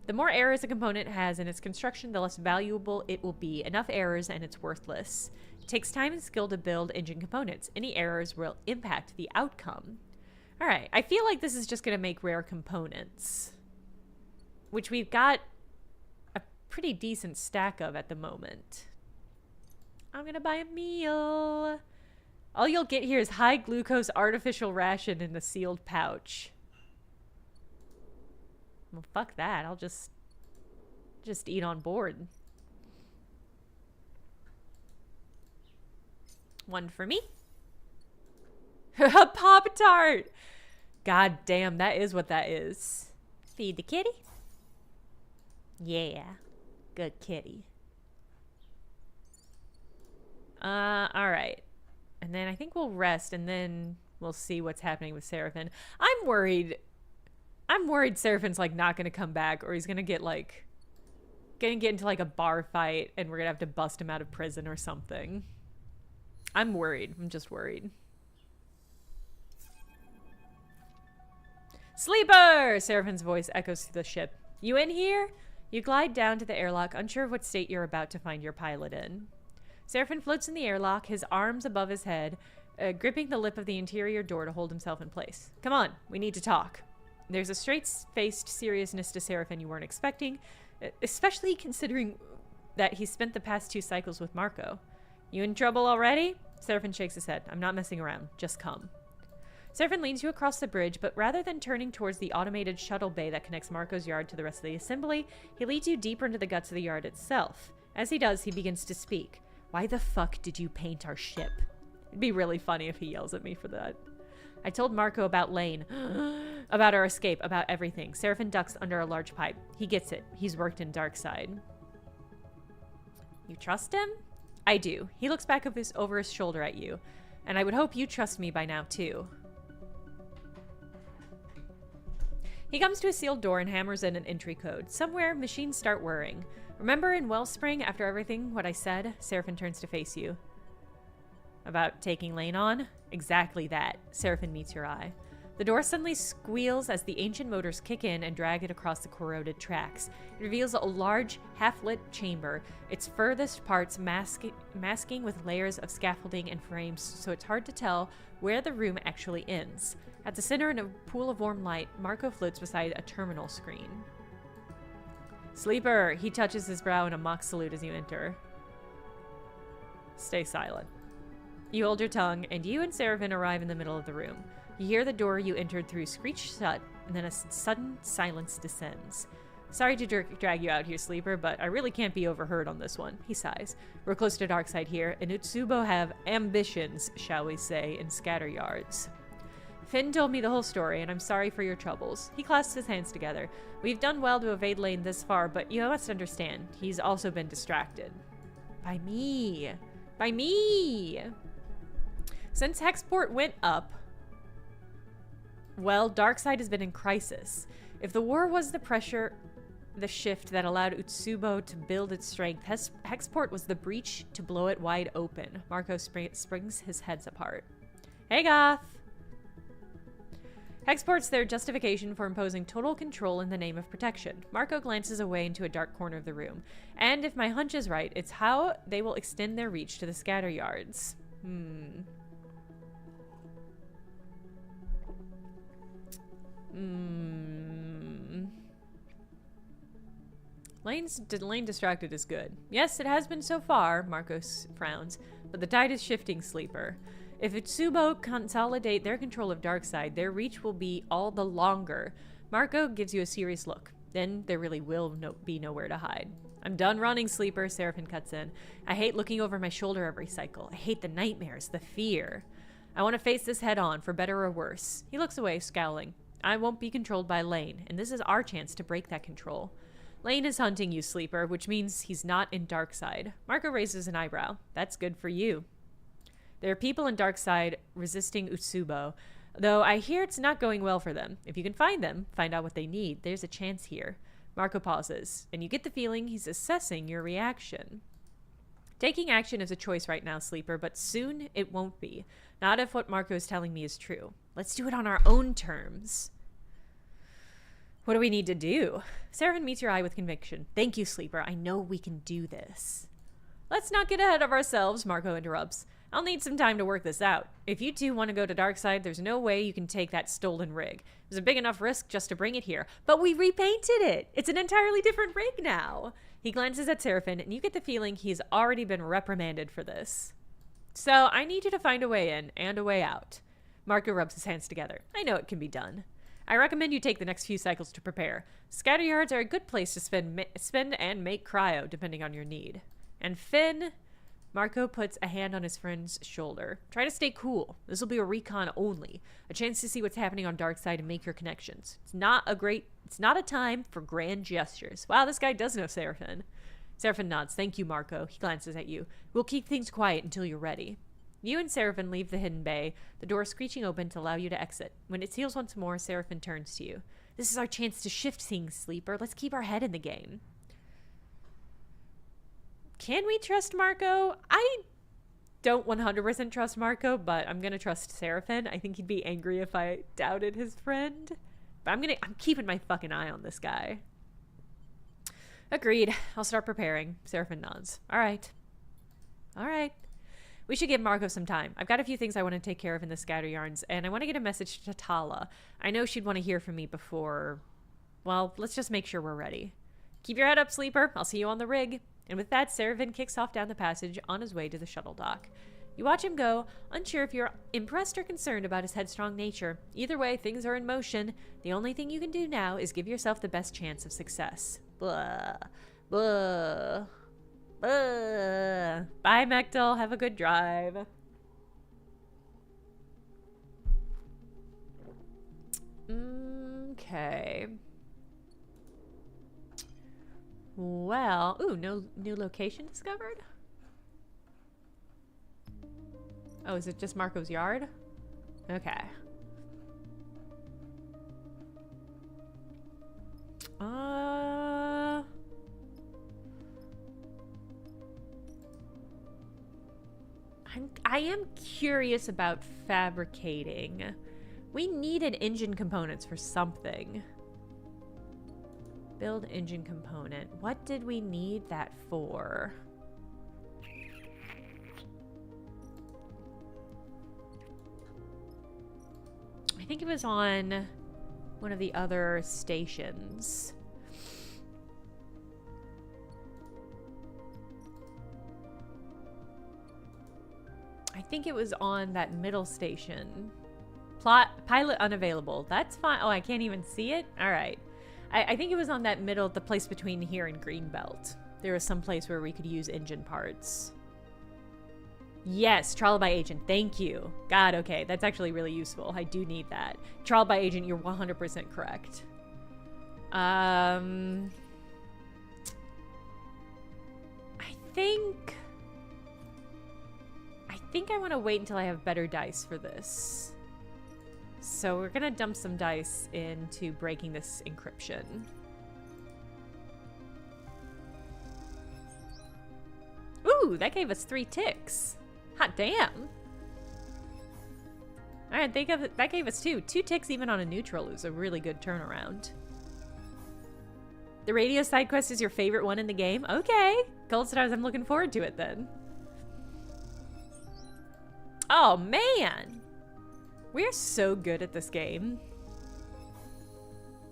The more errors a component has in its construction, the less valuable it will be. Enough errors and it's worthless. It takes time and skill to build engine components. Any errors will impact the outcome. Alright, I feel like this is just going to make rare components. Which we've got a pretty decent stack of at the moment. I'm going to buy a meal. All you'll get here is high glucose artificial ration in a sealed pouch. Well, fuck that. I'll just eat on board. One for me. A Pop-Tart! God damn, that is what that is. Feed the kitty? Yeah. Good kitty. Alright. And then I think we'll rest, and then we'll see what's happening with Seraphin. I'm worried Seraphin's, like, not gonna come back, or he's gonna get, like... Gonna get into, like, a bar fight, and we're gonna have to bust him out of prison or something. I'm worried. I'm just worried. Sleeper! Seraphin's voice echoes through the ship. You in here? You glide down to the airlock, unsure of what state you're about to find your pilot in. Seraphin floats in the airlock, his arms above his head, gripping the lip of the interior door to hold himself in place. Come on, we need to talk. There's a straight-faced seriousness to Seraphin you weren't expecting, especially considering that he spent the past 2 cycles with Marco. You in trouble already? Seraphin shakes his head. I'm not messing around. Just come. Seraphin leads you across the bridge, but rather than turning towards the automated shuttle bay that connects Marco's yard to the rest of the assembly, he leads you deeper into the guts of the yard itself. As he does, he begins to speak. Why the fuck did you paint our ship? It'd be really funny if he yells at me for that. I told Marco about Lane, about our escape, about everything. Seraphin ducks under a large pipe. He gets it. He's worked in Darkside. You trust him? I do. He looks back over his shoulder at you. And I would hope you trust me by now, too. He comes to a sealed door and hammers in an entry code. Somewhere, machines start whirring. Remember in Wellspring, after everything, what I said? Seraphin turns to face you. About taking Lane on? Exactly that. Seraphin meets your eye. The door suddenly squeals as the ancient motors kick in and drag it across the corroded tracks. It reveals a large, half-lit chamber, its furthest parts masking with layers of scaffolding and frames, so it's hard to tell where the room actually ends. At the center, in a pool of warm light, Marco floats beside a terminal screen. Sleeper! He touches his brow in a mock salute as you enter. Stay silent. You hold your tongue, and you and Seraphin arrive in the middle of the room. You hear the door you entered through screech shut, and then a sudden silence descends. Sorry to drag you out here, Sleeper, but I really can't be overheard on this one. He sighs. We're close to Darkside here, and Utsubo have ambitions, shall we say, in scatter yards. Finn told me the whole story, and I'm sorry for your troubles. He clasps his hands together. We've done well to evade Lane this far, but you must understand, he's also been distracted. By me. By me! Since Hexport went up, well, Darkside has been in crisis. If the war was the shift that allowed Utsubo to build its strength, Hexport was the breach to blow it wide open. Marco springs his heads apart. Hey, Goth! Hexport's their justification for imposing total control in the name of protection. Marco glances away into a dark corner of the room. And if my hunch is right, it's how they will extend their reach to the scatter yards. Lane distracted is good. Yes, it has been so far, Marcos frowns, but the tide is shifting, Sleeper. If Utsubo consolidate their control of Darkseid, their reach will be all the longer. Marco gives you a serious look. Then there really will be nowhere to hide. I'm done running, Sleeper, Seraphin cuts in. I hate looking over my shoulder every cycle. I hate the nightmares, the fear. I want to face this head on, for better or worse. He looks away, scowling. I won't be controlled by Lane, and this is our chance to break that control. Lane is hunting you, Sleeper, which means he's not in Darkseid. Marco raises an eyebrow. That's good for you. There are people in Darkseid resisting Utsubo, though I hear it's not going well for them. If you can find them, find out what they need, there's a chance here. Marco pauses, and you get the feeling he's assessing your reaction. Taking action is a choice right now, Sleeper, but soon it won't be. Not if what Marco is telling me is true. Let's do it on our own terms. What do we need to do? Seraphin meets your eye with conviction. Thank you, Sleeper. I know we can do this. Let's not get ahead of ourselves, Marco interrupts. I'll need some time to work this out. If you two want to go to Darkseid, there's no way you can take that stolen rig. It was a big enough risk just to bring it here. But we repainted it. It's an entirely different rig now. He glances at Seraphin, and you get the feeling he's already been reprimanded for this. So I need you to find a way in and a way out. Marco rubs his hands together. I know it can be done. I recommend you take the next few cycles to prepare. Scatter yards are a good place to spend and make cryo, depending on your need. And Finn... Marco puts a hand on his friend's shoulder. Try to stay cool. This will be a recon only. A chance to see what's happening on Darkseid and make your connections. It's not a time for grand gestures. Wow, this guy does know Seraphin. Seraphin nods. Thank you, Marco. He glances at you. We'll keep things quiet until you're ready. You and Seraphin leave the hidden bay, the door screeching open to allow you to exit. When it seals once more, Seraphin turns to you. This is our chance to shift things, Sleeper. Let's keep our head in the game. Can we trust Marco? I don't 100% trust Marco, but I'm going to trust Seraphin. I think he'd be angry if I doubted his friend. But I'm keeping my fucking eye on this guy. Agreed. I'll start preparing. Seraphin nods. All right. We should give Marco some time. I've got a few things I want to take care of in the scatter yarns, and I want to get a message to Tala. I know she'd want to hear from me before... Well, let's just make sure we're ready. Keep your head up, Sleeper. I'll see you on the rig. And with that, Seraphin kicks off down the passage on his way to the shuttle dock. You watch him go, unsure if you're impressed or concerned about his headstrong nature. Either way, things are in motion. The only thing you can do now is give yourself the best chance of success. Blah. Blah. Blah. Bye, Mechtel. Have a good drive. Okay. Well, ooh, no new location discovered? Oh, is it just Marco's yard? Okay. I am curious about fabricating. We needed engine components for something. Build engine component. What did we need that for? I think it was on one of the other stations. I think it was on that middle station. Pilot unavailable. That's fine. Oh, I can't even see it? All right. I think it was on that middle, the place between here and Greenbelt. There was some place where we could use engine parts. Yes, trial by agent. Thank you. God, okay. That's actually really useful. I do need that. Trial by agent, you're 100% correct. I think I want to wait until I have better dice for this. So we're gonna dump some dice into breaking this encryption. Ooh, that gave us 3 ticks. Hot damn. Alright, that gave us 2. 2 ticks even on a neutral is a really good turnaround. The radio side quest is your favorite one in the game? Okay. Gold stars, I'm looking forward to it then. Oh, man. We're so good at this game.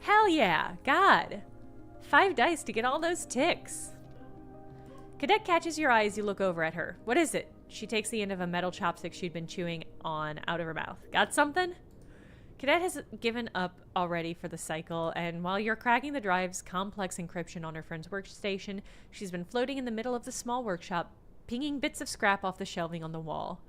Hell yeah. God. 5 dice to get all those ticks. Cadet catches your eye as you look over at her. What is it? She takes the end of a metal chopstick she'd been chewing on out of her mouth. Got something? Cadet has given up already for the cycle, and while you're cracking the drive's complex encryption on her friend's workstation, she's been floating in the middle of the small workshop, pinging bits of scrap off the shelving on the wall.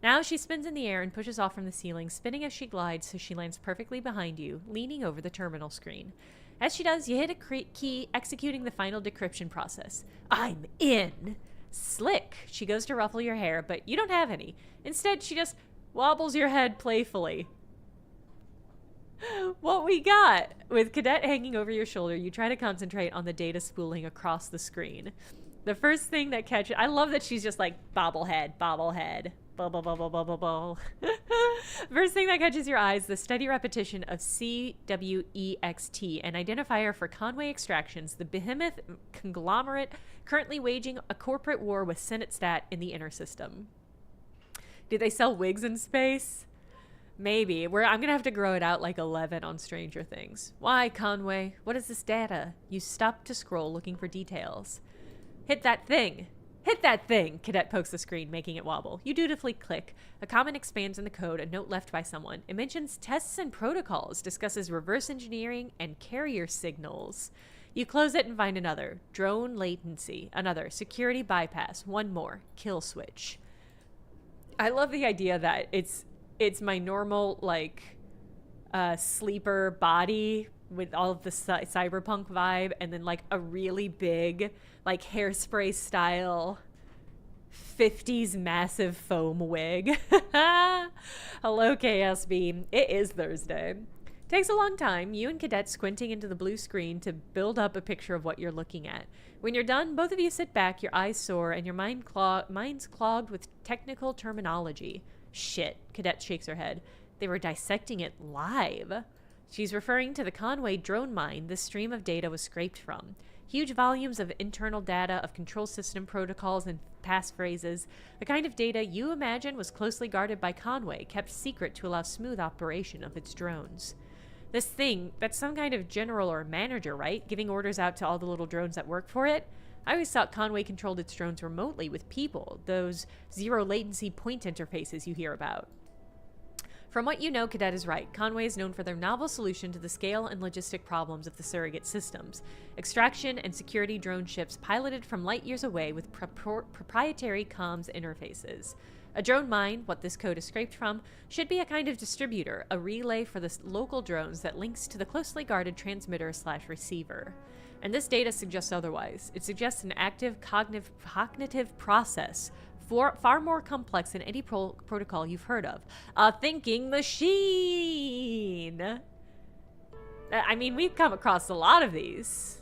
Now she spins in the air and pushes off from the ceiling, spinning as she glides so she lands perfectly behind you, leaning over the terminal screen. As she does, you hit a key, executing the final decryption process. I'm in! Slick! She goes to ruffle your hair, but you don't have any. Instead, she just wobbles your head playfully. What we got? With Cadet hanging over your shoulder, you try to concentrate on the data spooling across the screen. The first thing that catches... I love that she's just like, bobblehead, bobblehead. Bubble, bubble, bubble, bubble. First thing that catches your eye is the steady repetition of CWEXT, an identifier for Conway Extractions, the behemoth conglomerate currently waging a corporate war with Senate Stat in the inner system. Do they sell wigs in space? Maybe. I'm going to have to grow it out like 11 on Stranger Things. Why, Conway? What is this data? You stop to scroll looking for details. Hit that thing. Hit that thing! Cadet pokes the screen, making it wobble. You dutifully click. A comment expands in the code, a note left by someone. It mentions tests and protocols, discusses reverse engineering and carrier signals. You close it and find another. Drone latency. Another. Security bypass. One more. Kill switch. I love the idea that it's my normal, like, sleeper body with all of the cyberpunk vibe, and then, like, a really big, like, Hairspray style 50s massive foam wig. Hello, KSB. It is Thursday. Takes a long time, you and Cadet squinting into the blue screen to build up a picture of what you're looking at. When you're done, both of you sit back, your eyes sore, and your mind's clogged with technical terminology. Shit, Cadet shakes her head. They were dissecting it live. She's referring to the Conway drone mine this stream of data was scraped from. Huge volumes of internal data of control system protocols and passphrases, the kind of data you imagine was closely guarded by Conway, kept secret to allow smooth operation of its drones. This thing, that's some kind of general or manager, right? Giving orders out to all the little drones that work for it? I always thought Conway controlled its drones remotely with people, those zero latency point interfaces you hear about. From what you know, Cadet is right. Conway is known for their novel solution to the scale and logistic problems of the surrogate systems. Extraction and security drone ships piloted from light years away with proprietary comms interfaces. A drone mine, what this code is scraped from, should be a kind of distributor, a relay for the local drones that links to the closely guarded transmitter/receiver. And this data suggests otherwise. It suggests an active cognitive process, far more complex than any protocol you've heard of. A thinking machine! I mean, we've come across a lot of these.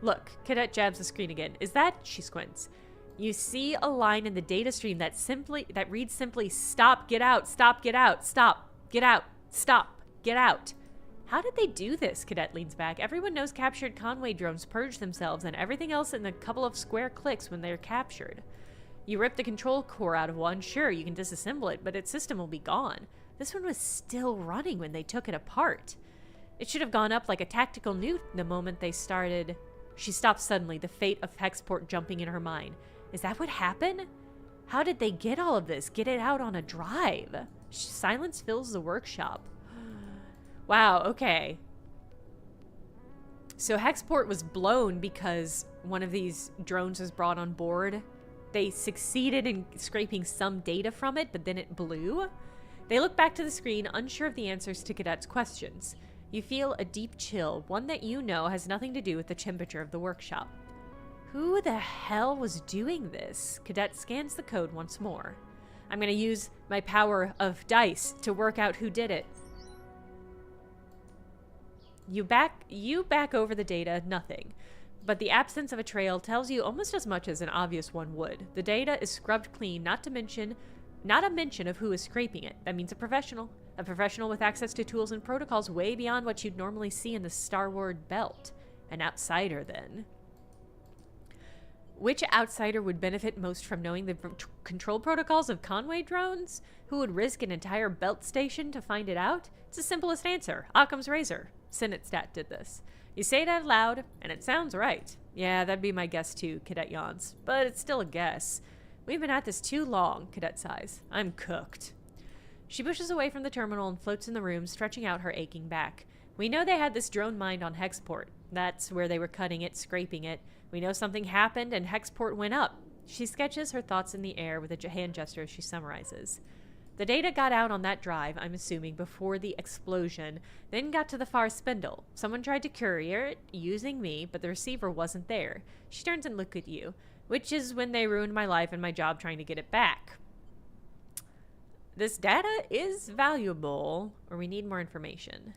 Look, Cadet jabs the screen again. Is that? She squints. You see a line in the data stream that reads simply, stop, get out, stop, get out, stop, get out, stop, get out. How did they do this? Cadet leans back. Everyone knows captured Conway drones purge themselves and everything else in a couple of square clicks when they're captured. You rip the control core out of one, sure, you can disassemble it, but its system will be gone. This one was still running when they took it apart. It should have gone up like a tactical nuke the moment they started. She stops suddenly, the fate of Hexport jumping in her mind. Is that what happened? How did they get all of this? Get it out on a drive? Silence fills the workshop. Wow, okay. So Hexport was blown because one of these drones was brought on board. They succeeded in scraping some data from it, but then it blew. They look back to the screen, unsure of the answers to Cadet's questions. You feel a deep chill, one that you know has nothing to do with the temperature of the workshop. Who the hell was doing this? Cadet scans the code once more. I'm going to use my power of dice to work out who did it. You back over the data, nothing. But the absence of a trail tells you almost as much as an obvious one would. The data is scrubbed clean, not a mention of who is scraping it. That means a professional with access to tools and protocols way beyond what you'd normally see in the Star Wars belt. An outsider, then. Which outsider would benefit most from knowing the control protocols of Conway drones? Who would risk an entire belt station to find it out? It's the simplest answer. Occam's razor. Senate Stat did this. You say it out loud, and it sounds right. Yeah, that'd be my guess too, Cadet yawns. But it's still a guess. We've been at this too long, Cadet sighs. I'm cooked. She pushes away from the terminal and floats in the room, stretching out her aching back. We know they had this drone mined on Hexport. That's where they were cutting it, scraping it. We know something happened and Hexport went up. She sketches her thoughts in the air with a hand gesture as she summarizes. The data got out on that drive, I'm assuming, before the explosion, then got to the far spindle. Someone tried to courier it, using me, but the receiver wasn't there. She turns and looks at you, which is when they ruined my life and my job trying to get it back. This data is valuable, or we need more information.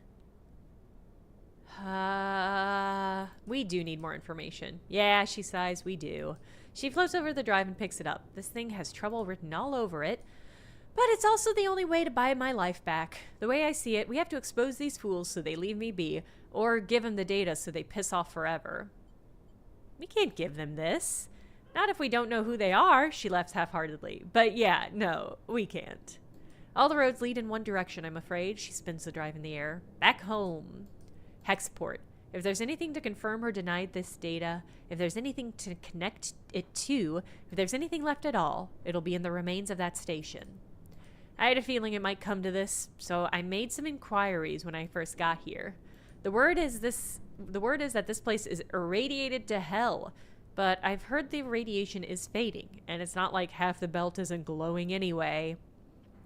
We do need more information. Yeah, she sighs, we do. She floats over the drive and picks it up. This thing has trouble written all over it. But it's also the only way to buy my life back. The way I see it, we have to expose these fools so they leave me be, or give them the data so they piss off forever. We can't give them this. Not if we don't know who they are, she laughs half-heartedly. But yeah, no, we can't. All the roads lead in one direction, I'm afraid. She spins the drive in the air. Back home. Hexport. If there's anything to confirm or deny this data, if there's anything to connect it to, if there's anything left at all, it'll be in the remains of that station. I had a feeling it might come to this, so I made some inquiries when I first got here. The word is that this place is irradiated to hell, but I've heard the radiation is fading, and it's not like half the belt isn't glowing anyway.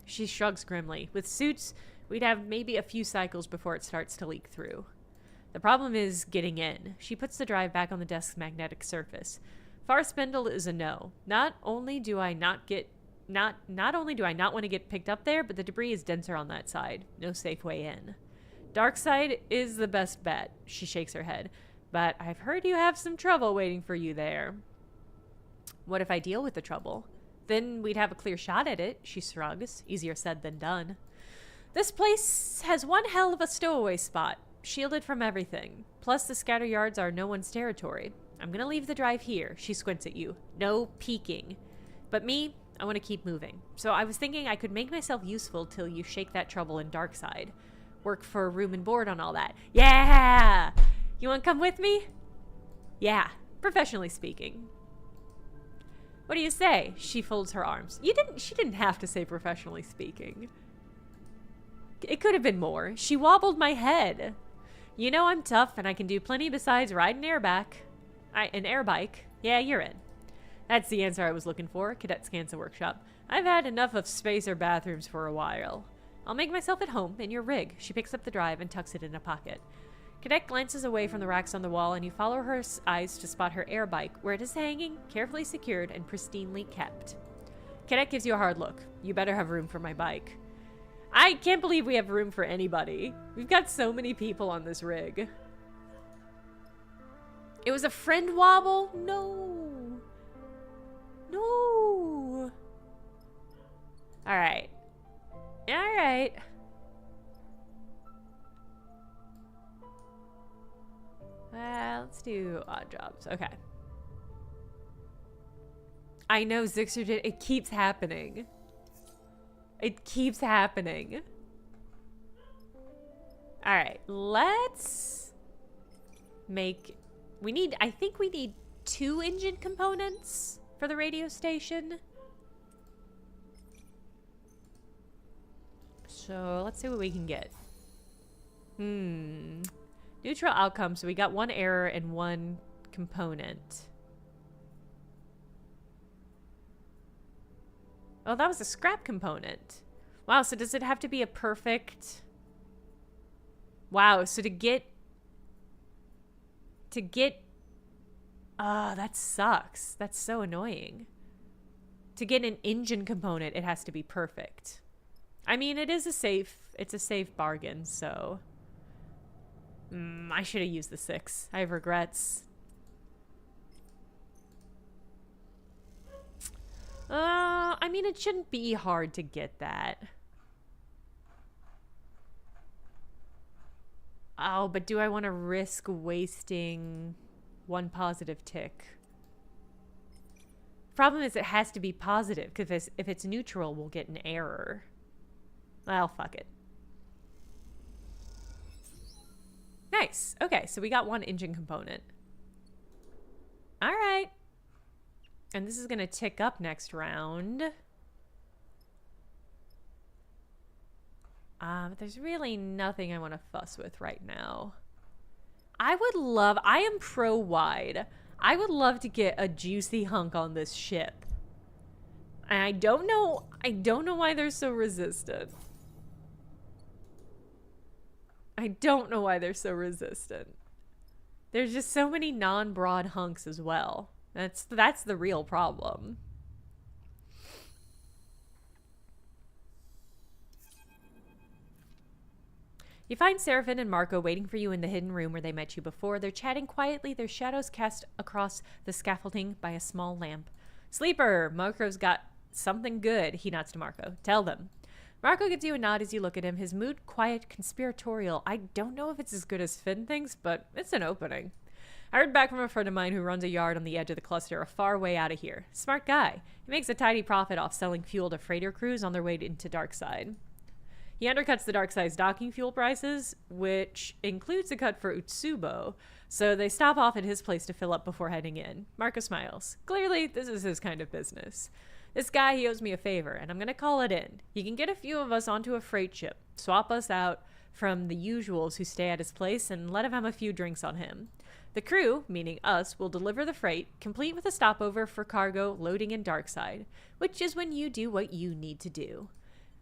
She shrugs grimly. With suits, we'd have maybe a few cycles before it starts to leak through. The problem is getting in. She puts the drive back on the desk's magnetic surface. Far spindle is a no. Not only do I not want to get picked up there, but the debris is denser on that side. No safe way in. Dark side is the best bet. She shakes her head. But I've heard you have some trouble waiting for you there. What if I deal with the trouble? Then we'd have a clear shot at it, she shrugs. Easier said than done. This place has one hell of a stowaway spot. Shielded from everything. Plus the scatter yards are no one's territory. I'm gonna leave the drive here. She squints at you. No peeking. But me, I want to keep moving. So I was thinking I could make myself useful till you shake that trouble in dark side. Work for room and board on all that. Yeah! You want to come with me? Yeah, professionally speaking. What do you say? She folds her arms. She didn't have to say professionally speaking. It could have been more. She wobbled my head. You know I'm tough and I can do plenty besides ride an air bike. Yeah, you're in. That's the answer I was looking for. Cadet scans the workshop. I've had enough of space or bathrooms for a while. I'll make myself at home in your rig. She picks up the drive and tucks it in a pocket. Cadet glances away from the racks on the wall and you follow her eyes to spot her air bike, where it is hanging, carefully secured and pristinely kept. Cadet gives you a hard look. You better have room for my bike. I can't believe we have room for anybody. We've got so many people on this rig. It was a friend wobble? No. No. Alright. Alright. Let's do odd jobs. Okay. I know Zixer did. It keeps happening. It keeps happening. Alright, let's make... I think we need 2 engine components for the radio station. So, let's see what we can get. Neutral outcome, so we got 1 error and 1 component. Oh, that was a scrap component. Wow, so does it have to be a perfect... Wow, so to get... Ah, that sucks. That's so annoying. To get an engine component, it has to be perfect. I mean, it's a safe bargain, so... I should have used the 6. I have regrets. I mean, it shouldn't be hard to get that. Oh, but do I want to risk wasting 1 positive tick? Problem is it has to be positive, because if it's neutral, we'll get an error. Well, fuck it. Nice. Okay, so we got one engine component. All right. And this is going to tick up next round. But there's really nothing I want to fuss with right now. I am pro-wide. I would love to get a juicy hunk on this ship. And I don't know why they're so resistant. I don't know why they're so resistant. There's just so many non-broad hunks as well. That's the real problem. You find Seraphin and Marco waiting for you in the hidden room where they met you before. They're chatting quietly, their shadows cast across the scaffolding by a small lamp. Sleeper, Marco's got something good, he nods to Marco. Tell them. Marco gives you a nod as you look at him, his mood quiet, conspiratorial. I don't know if it's as good as Finn thinks, but it's an opening. I heard back from a friend of mine who runs a yard on the edge of the cluster a far way out of here. Smart guy. He makes a tidy profit off selling fuel to freighter crews on their way into Darkside. He undercuts the Darkside's docking fuel prices, which includes a cut for Utsubo, so they stop off at his place to fill up before heading in. Marco smiles. Clearly, this is his kind of business. This guy, he owes me a favor, and I'm going to call it in. He can get a few of us onto a freight ship, swap us out from the usuals who stay at his place, and let him have a few drinks on him. The crew, meaning us, will deliver the freight, complete with a stopover for cargo loading in Darkside, which is when you do what you need to do.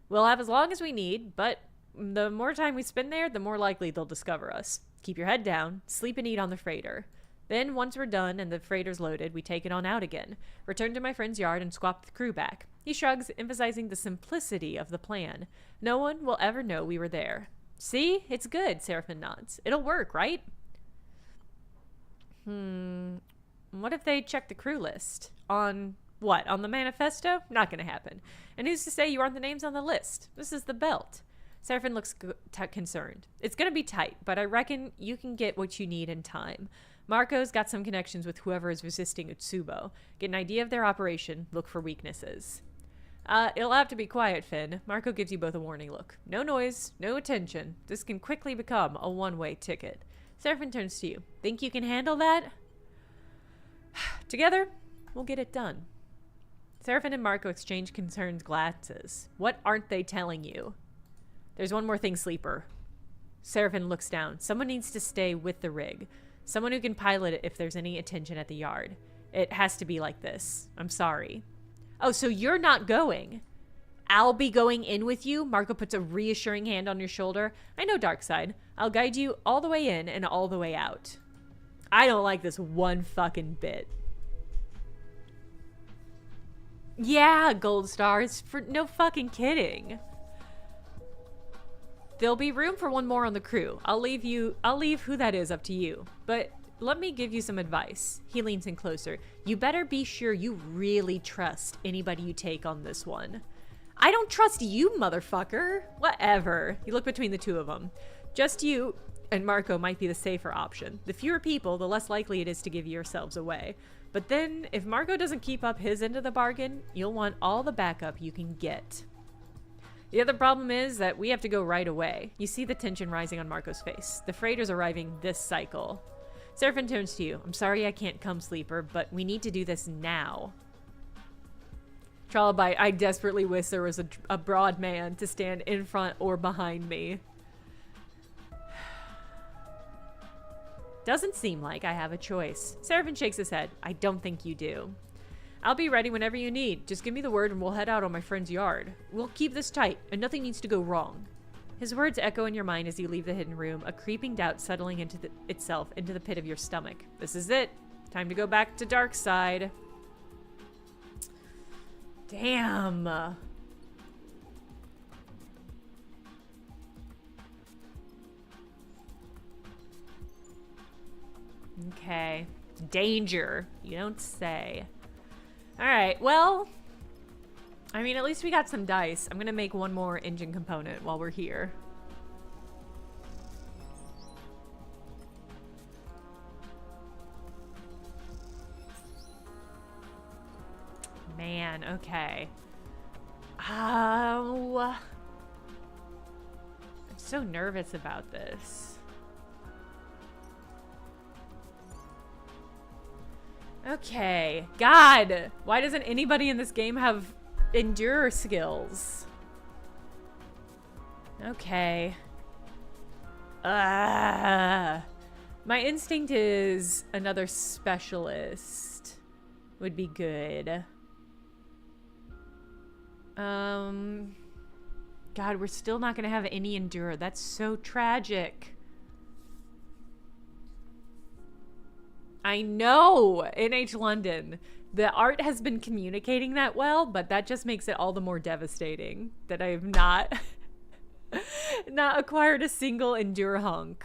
We'll have as long as we need, but the more time we spend there, the more likely they'll discover us. Keep your head down, sleep and eat on the freighter. Then, once we're done and the freighter's loaded, we take it on out again. Return to my friend's yard and swap the crew back. He shrugs, emphasizing the simplicity of the plan. No one will ever know we were there. See? It's good, Seraphin nods. It'll work, right? What if they check the crew list? On what? On the manifesto? Not gonna happen. And who's to say you aren't the names on the list? This is the belt. Seraphin looks concerned. It's gonna be tight, but I reckon you can get what you need in time. Marco's got some connections with whoever is resisting Utsubo. Get an idea of their operation, look for weaknesses. It'll have to be quiet, Finn. Marco gives you both a warning look. No noise, no attention. This can quickly become a one-way ticket. Seraphin turns to you. Think you can handle that? Together, we'll get it done. Seraphin and Marco exchange concerned glances. What aren't they telling you? There's one more thing, Sleeper. Seraphin looks down. Someone needs to stay with the rig. Someone who can pilot it if there's any attention at the yard. It has to be like this. I'm sorry. Oh, so you're not going. I'll be going in with you. Marco puts a reassuring hand on your shoulder. I know, Darkside. I'll guide you all the way in and all the way out. I don't like this one fucking bit. Yeah, gold stars. For no fucking kidding. There'll be room for one more on the crew. I'll leave who that is up to you. But let me give you some advice. He leans in closer. You better be sure you really trust anybody you take on this one. I don't trust you, motherfucker. Whatever. You look between the two of them. Just you and Marco might be the safer option. The fewer people, the less likely it is to give yourselves away. But then, if Marco doesn't keep up his end of the bargain, you'll want all the backup you can get. The other problem is that we have to go right away. You see the tension rising on Marco's face. The freighter's arriving this cycle. Seraphin turns to you. I'm sorry I can't come, Sleeper, but we need to do this now. Trollobyte, I desperately wish there was a broad man to stand in front or behind me. Doesn't seem like I have a choice. Seraphin shakes his head. I don't think you do. I'll be ready whenever you need. Just give me the word and we'll head out on my friend's yard. We'll keep this tight and nothing needs to go wrong. His words echo in your mind as you leave the hidden room, a creeping doubt settling into itself into the pit of your stomach. This is it. Time to go back to Darkside. Damn. Okay. Danger. You don't say. Alright, well, I mean, at least we got some dice. I'm gonna make one more engine component while we're here. Man, okay. Oh. I'm so nervous about this. Okay. God, why doesn't anybody in this game have endure skills? Okay. My instinct is another specialist would be good. God, we're still not gonna have any endure. That's so tragic. I know, NH London. The art has been communicating that well, but that just makes it all the more devastating that I have not not acquired a single endure hunk.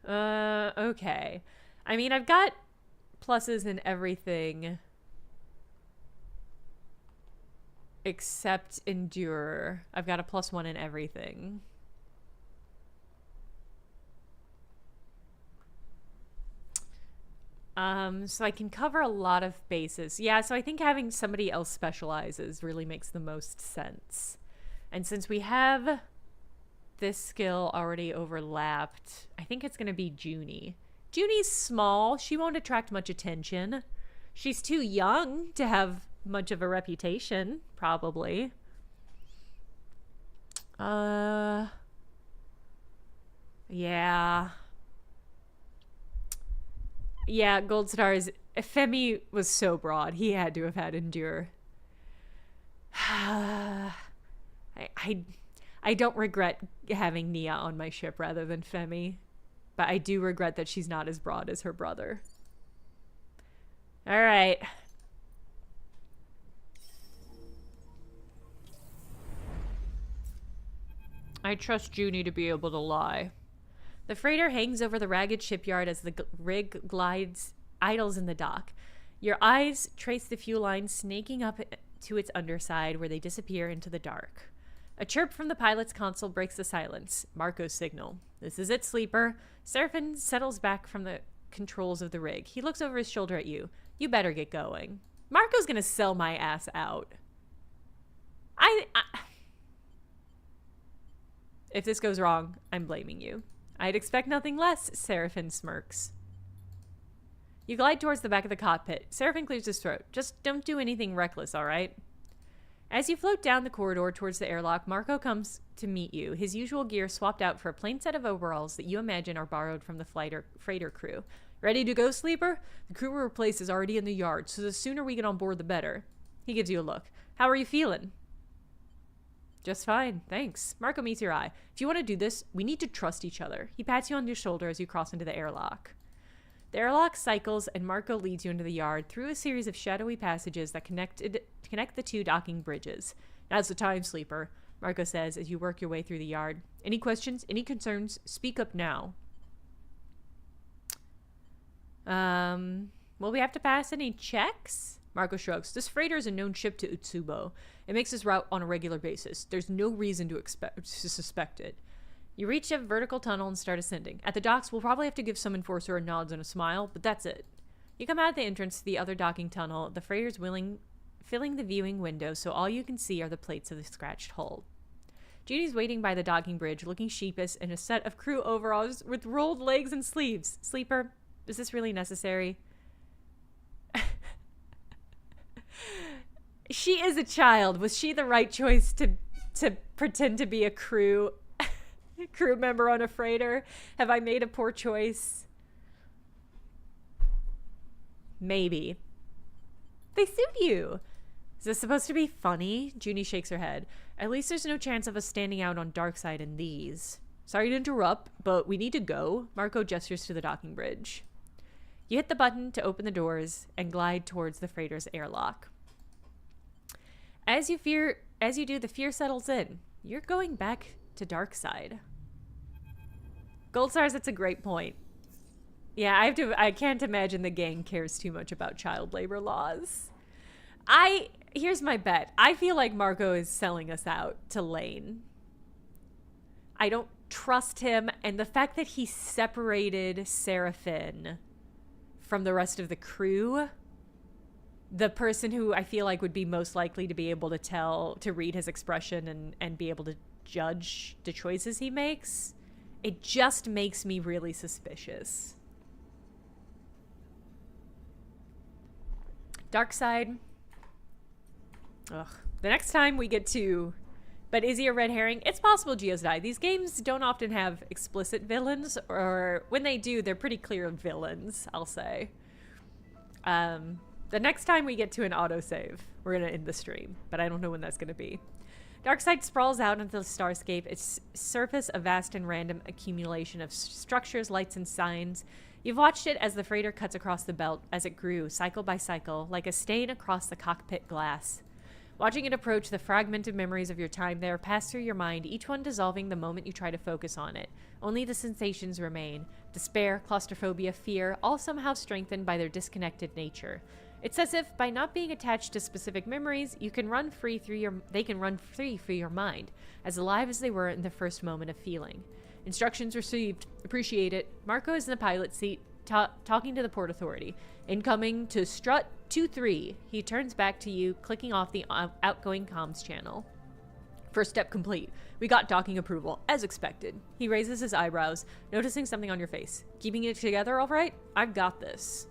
Okay. I mean, I've got pluses in everything except endure. I've got a +1 in everything. So I can cover a lot of bases. Yeah, so I think having somebody else specializes really makes the most sense. And since we have this skill already overlapped, I think it's going to be Junie. Junie's small. She won't attract much attention. She's too young to have much of a reputation, probably. Yeah. Yeah, Gold Stars. Femi was so broad. He had to have had endure. I don't regret having Nia on my ship rather than Femi, but I do regret that she's not as broad as her brother. All right. I trust Junie to be able to lie. The freighter hangs over the ragged shipyard as the rig glides idles in the dock. Your eyes trace the fuel lines snaking up to its underside where they disappear into the dark. A chirp from the pilot's console breaks the silence. Marco's signal. This is it, sleeper. Seraphin settles back from the controls of the rig. He looks over his shoulder at you. You better get going. Marco's gonna sell my ass out. If this goes wrong, I'm blaming you. I'd expect nothing less, Seraphin smirks. You glide towards the back of the cockpit. Seraphin clears his throat. Just don't do anything reckless, all right? As you float down the corridor towards the airlock, Marco comes to meet you, his usual gear swapped out for a plain set of overalls that you imagine are borrowed from the freighter crew. Ready to go, sleeper? The crew we're replaced is already in the yard, so the sooner we get on board, the better. He gives you a look. How are you feeling? Just fine, thanks. Marco meets your eye. If you want to do this, we need to trust each other. He pats you on your shoulder as you cross into the airlock. The airlock cycles, and Marco leads you into the yard through a series of shadowy passages that connect the two docking bridges. Now's the time, sleeper, Marco says as you work your way through the yard. Any questions? Any concerns? Speak up now. Will we have to pass any checks? Marco shrugs. This freighter is a known ship to Utsubo. It makes this route on a regular basis. There's no reason to suspect it. You reach a vertical tunnel and start ascending. At the docks, we'll probably have to give some enforcer a nod and a smile, but that's it. You come out the entrance to the other docking tunnel. The freighter's filling the viewing window, so all you can see are the plates of the scratched hull. Junie's waiting by the docking bridge, looking sheepish in a set of crew overalls with rolled legs and sleeves. Sleeper, is this really necessary? She is a child. Was she the right choice to pretend to be a crew member on a freighter? Have I made a poor choice? Maybe. They suit you. Is this supposed to be funny? Junie shakes her head. At least there's no chance of us standing out on dark side in these. Sorry to interrupt, but we need to go. Marco gestures to the docking bridge. You hit the button to open the doors and glide towards the freighter's airlock. As you do, the fear settles in. You're going back to dark side. Gold Stars, that's a great point. Yeah, I can't imagine the gang cares too much about child labor laws. Here's my bet. I feel like Marco is selling us out to Lane. I don't trust him, and the fact that he separated Seraphin from the rest of the crew, the person who I feel like would be most likely to be able to read his expression and be able to judge the choices he makes, it just makes me really suspicious. Dark side. Ugh. The next time we get to... But is he a red herring? It's possible Geo's died. These games don't often have explicit villains, or when they do, they're pretty clear villains, I'll say. The next time we get to an autosave, we're going to end the stream, but I don't know when that's going to be. Darkside sprawls out into the starscape, its surface a vast and random accumulation of structures, lights, and signs. You've watched it as the freighter cuts across the belt, as it grew, cycle by cycle, like a stain across the cockpit glass. Watching it approach, the fragmented memories of your time there pass through your mind, each one dissolving the moment you try to focus on it. Only the sensations remain. Despair, claustrophobia, fear, all somehow strengthened by their disconnected nature. It's as if, by not being attached to specific memories, they can run free through your mind, as alive as they were in the first moment of feeling. Instructions received. Appreciate it. Marco is in the pilot seat, talking to the Port Authority. Incoming to strut 2-3. He turns back to you, clicking off the outgoing comms channel. First step complete. We got docking approval, as expected. He raises his eyebrows, noticing something on your face. Keeping it together all right? I've got this.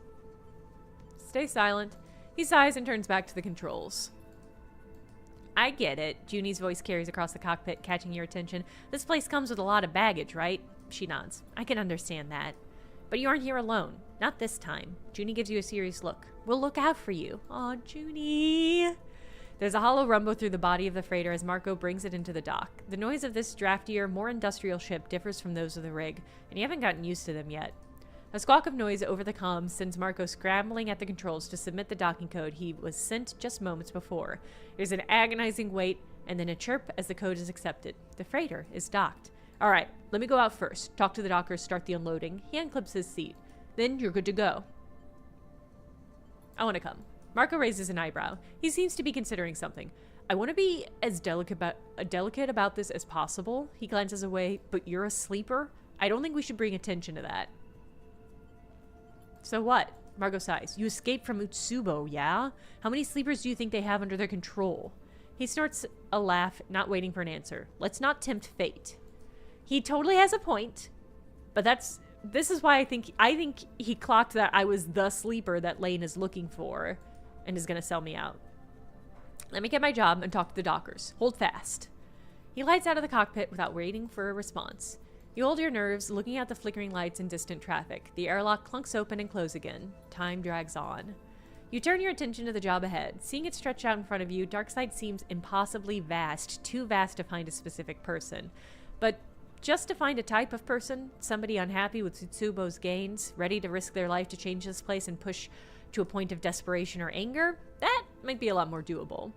Stay silent. He sighs and turns back to the controls. I get it. Junie's voice carries across the cockpit, catching your attention. This place comes with a lot of baggage, right? She nods. I can understand that. But you aren't here alone. Not this time. Junie gives you a serious look. We'll look out for you. Aw, Junie. There's a hollow rumble through the body of the freighter as Marco brings it into the dock. The noise of this draftier, more industrial ship differs from those of the rig, and you haven't gotten used to them yet. A squawk of noise over the comms sends Marco scrambling at the controls to submit the docking code he was sent just moments before. There's an agonizing wait, and then a chirp as the code is accepted. The freighter is docked. All right, let me go out first. Talk to the dockers, start the unloading. He unclips his seat. Then you're good to go. I want to come. Marco raises an eyebrow. He seems to be considering something. I want to be as delicate about this as possible. He glances away. But you're a sleeper? I don't think we should bring attention to that. So what? Marco sighs. You escaped from Utsubo, yeah? How many sleepers do you think they have under their control? He snorts a laugh, not waiting for an answer. Let's not tempt fate. He totally has a point, but this is why I think he clocked that I was the sleeper that Lane is looking for and is going to sell me out. Let me get my job and talk to the dockers. Hold fast. He lights out of the cockpit without waiting for a response. You hold your nerves, looking at the flickering lights and distant traffic. The airlock clunks open and close again. Time drags on. You turn your attention to the job ahead. Seeing it stretch out in front of you, Darkside seems impossibly vast, too vast to find a specific person. But just to find a type of person, somebody unhappy with Utsubo's gains, ready to risk their life to change this place and push to a point of desperation or anger, that might be a lot more doable.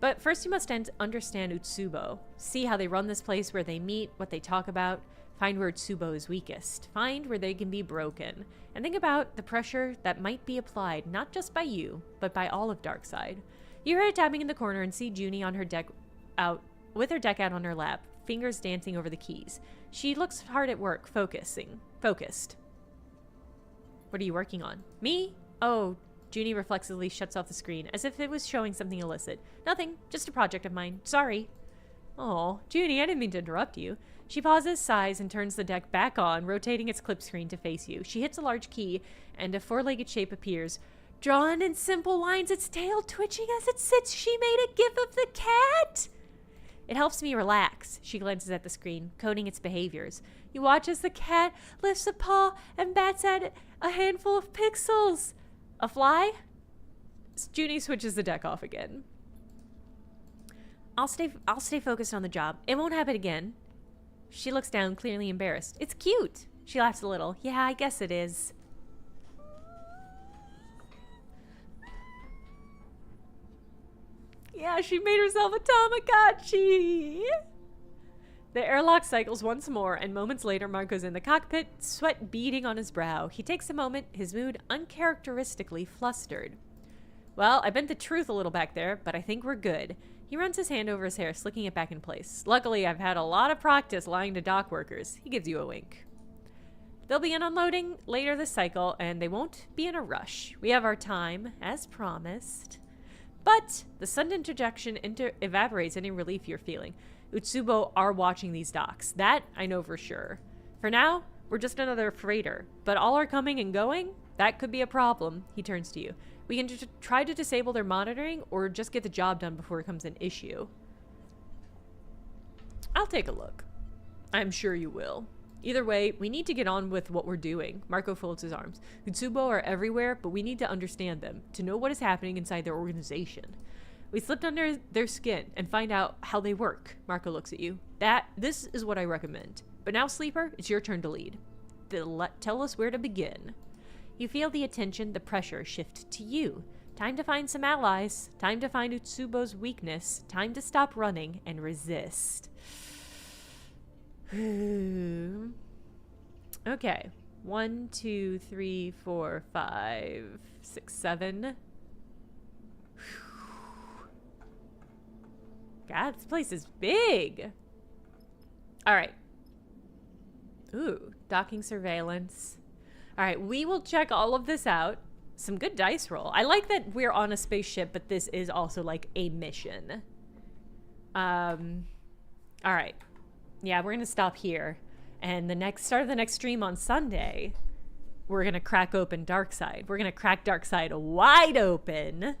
But first you must understand Utsubo. See how they run this place, where they meet, what they talk about. Find where Utsubo is weakest. Find where they can be broken. And think about the pressure that might be applied, not just by you, but by all of Darkside. You hear her tapping in the corner and see Junie on her deck out, with her deck out on her lap, fingers dancing over the keys. She looks hard at work, focused. What are you working on? Me? Oh, Junie reflexively shuts off the screen, as if it was showing something illicit. Nothing, just a project of mine. Sorry. Oh, Junie, I didn't mean to interrupt you. She pauses, sighs, and turns the deck back on, rotating its clip screen to face you. She hits a large key, and a four-legged shape appears. Drawn in simple lines, its tail twitching as it sits. She made a gif of the cat! It helps me relax. She glances at the screen, coding its behaviors. You watch as the cat lifts a paw and bats at a handful of pixels. A fly? Junie switches the deck off again. I'll stay focused on the job. It won't happen again. She looks down, clearly embarrassed. It's cute. She laughs a little. Yeah, I guess it is. Yeah, she made herself a Tamagotchi. The airlock cycles once more, and moments later, Marco's in the cockpit, sweat beading on his brow. He takes a moment, his mood uncharacteristically flustered. Well, I bent the truth a little back there, but I think we're good. He runs his hand over his hair, slicking it back in place. Luckily, I've had a lot of practice lying to dock workers. He gives you a wink. They'll be unloading later this cycle, and they won't be in a rush. We have our time, as promised. But the sudden interjection evaporates any relief you're feeling. Utsubo are watching these docks. That I know for sure. For now, we're just another freighter. But all are coming and going? That could be a problem. He turns to you. We can try to disable their monitoring or just get the job done before it becomes an issue. I'll take a look. I'm sure you will. Either way, we need to get on with what we're doing. Marco folds his arms. Utsubo are everywhere, but we need to understand them, to know what is happening inside their organization. We slipped under their skin and find out how they work. Marco looks at you. This is what I recommend. But now, Sleeper, it's your turn to lead. Tell us where to begin. You feel the attention, the pressure shift to you. Time to find some allies. Time to find Utsubo's weakness. Time to stop running and resist. Okay. 1, 2, 3, 4, 5, 6, 7. God, this place is big. All right. Ooh, docking surveillance. All right, we will check all of this out. Some good dice roll. I like that we're on a spaceship, but this is also like a mission. All right. Yeah, we're gonna stop here. And the start of the next stream on Sunday, we're gonna crack open Darkside. We're gonna crack Darkside wide open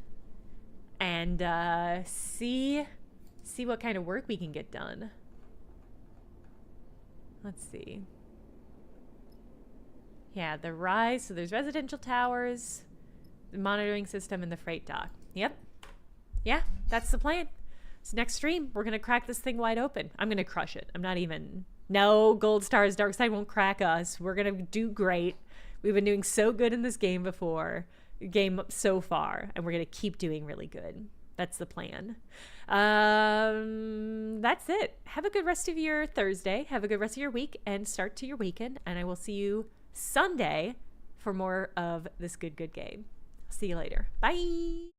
and see what kind of work we can get done. Let's see. Yeah, the rise. So there's residential towers, the monitoring system, and the freight dock. Yep. Yeah, that's the plan. So next stream, we're going to crack this thing wide open. I'm going to crush it. I'm not even... No, Gold Stars, Darkside won't crack us. We're going to do great. We've been doing so good in this game so far, and we're going to keep doing really good. That's the plan. That's it. Have a good rest of your Thursday. Have a good rest of your week and start to your weekend. And I will see you Sunday for more of this good game. See you later. Bye.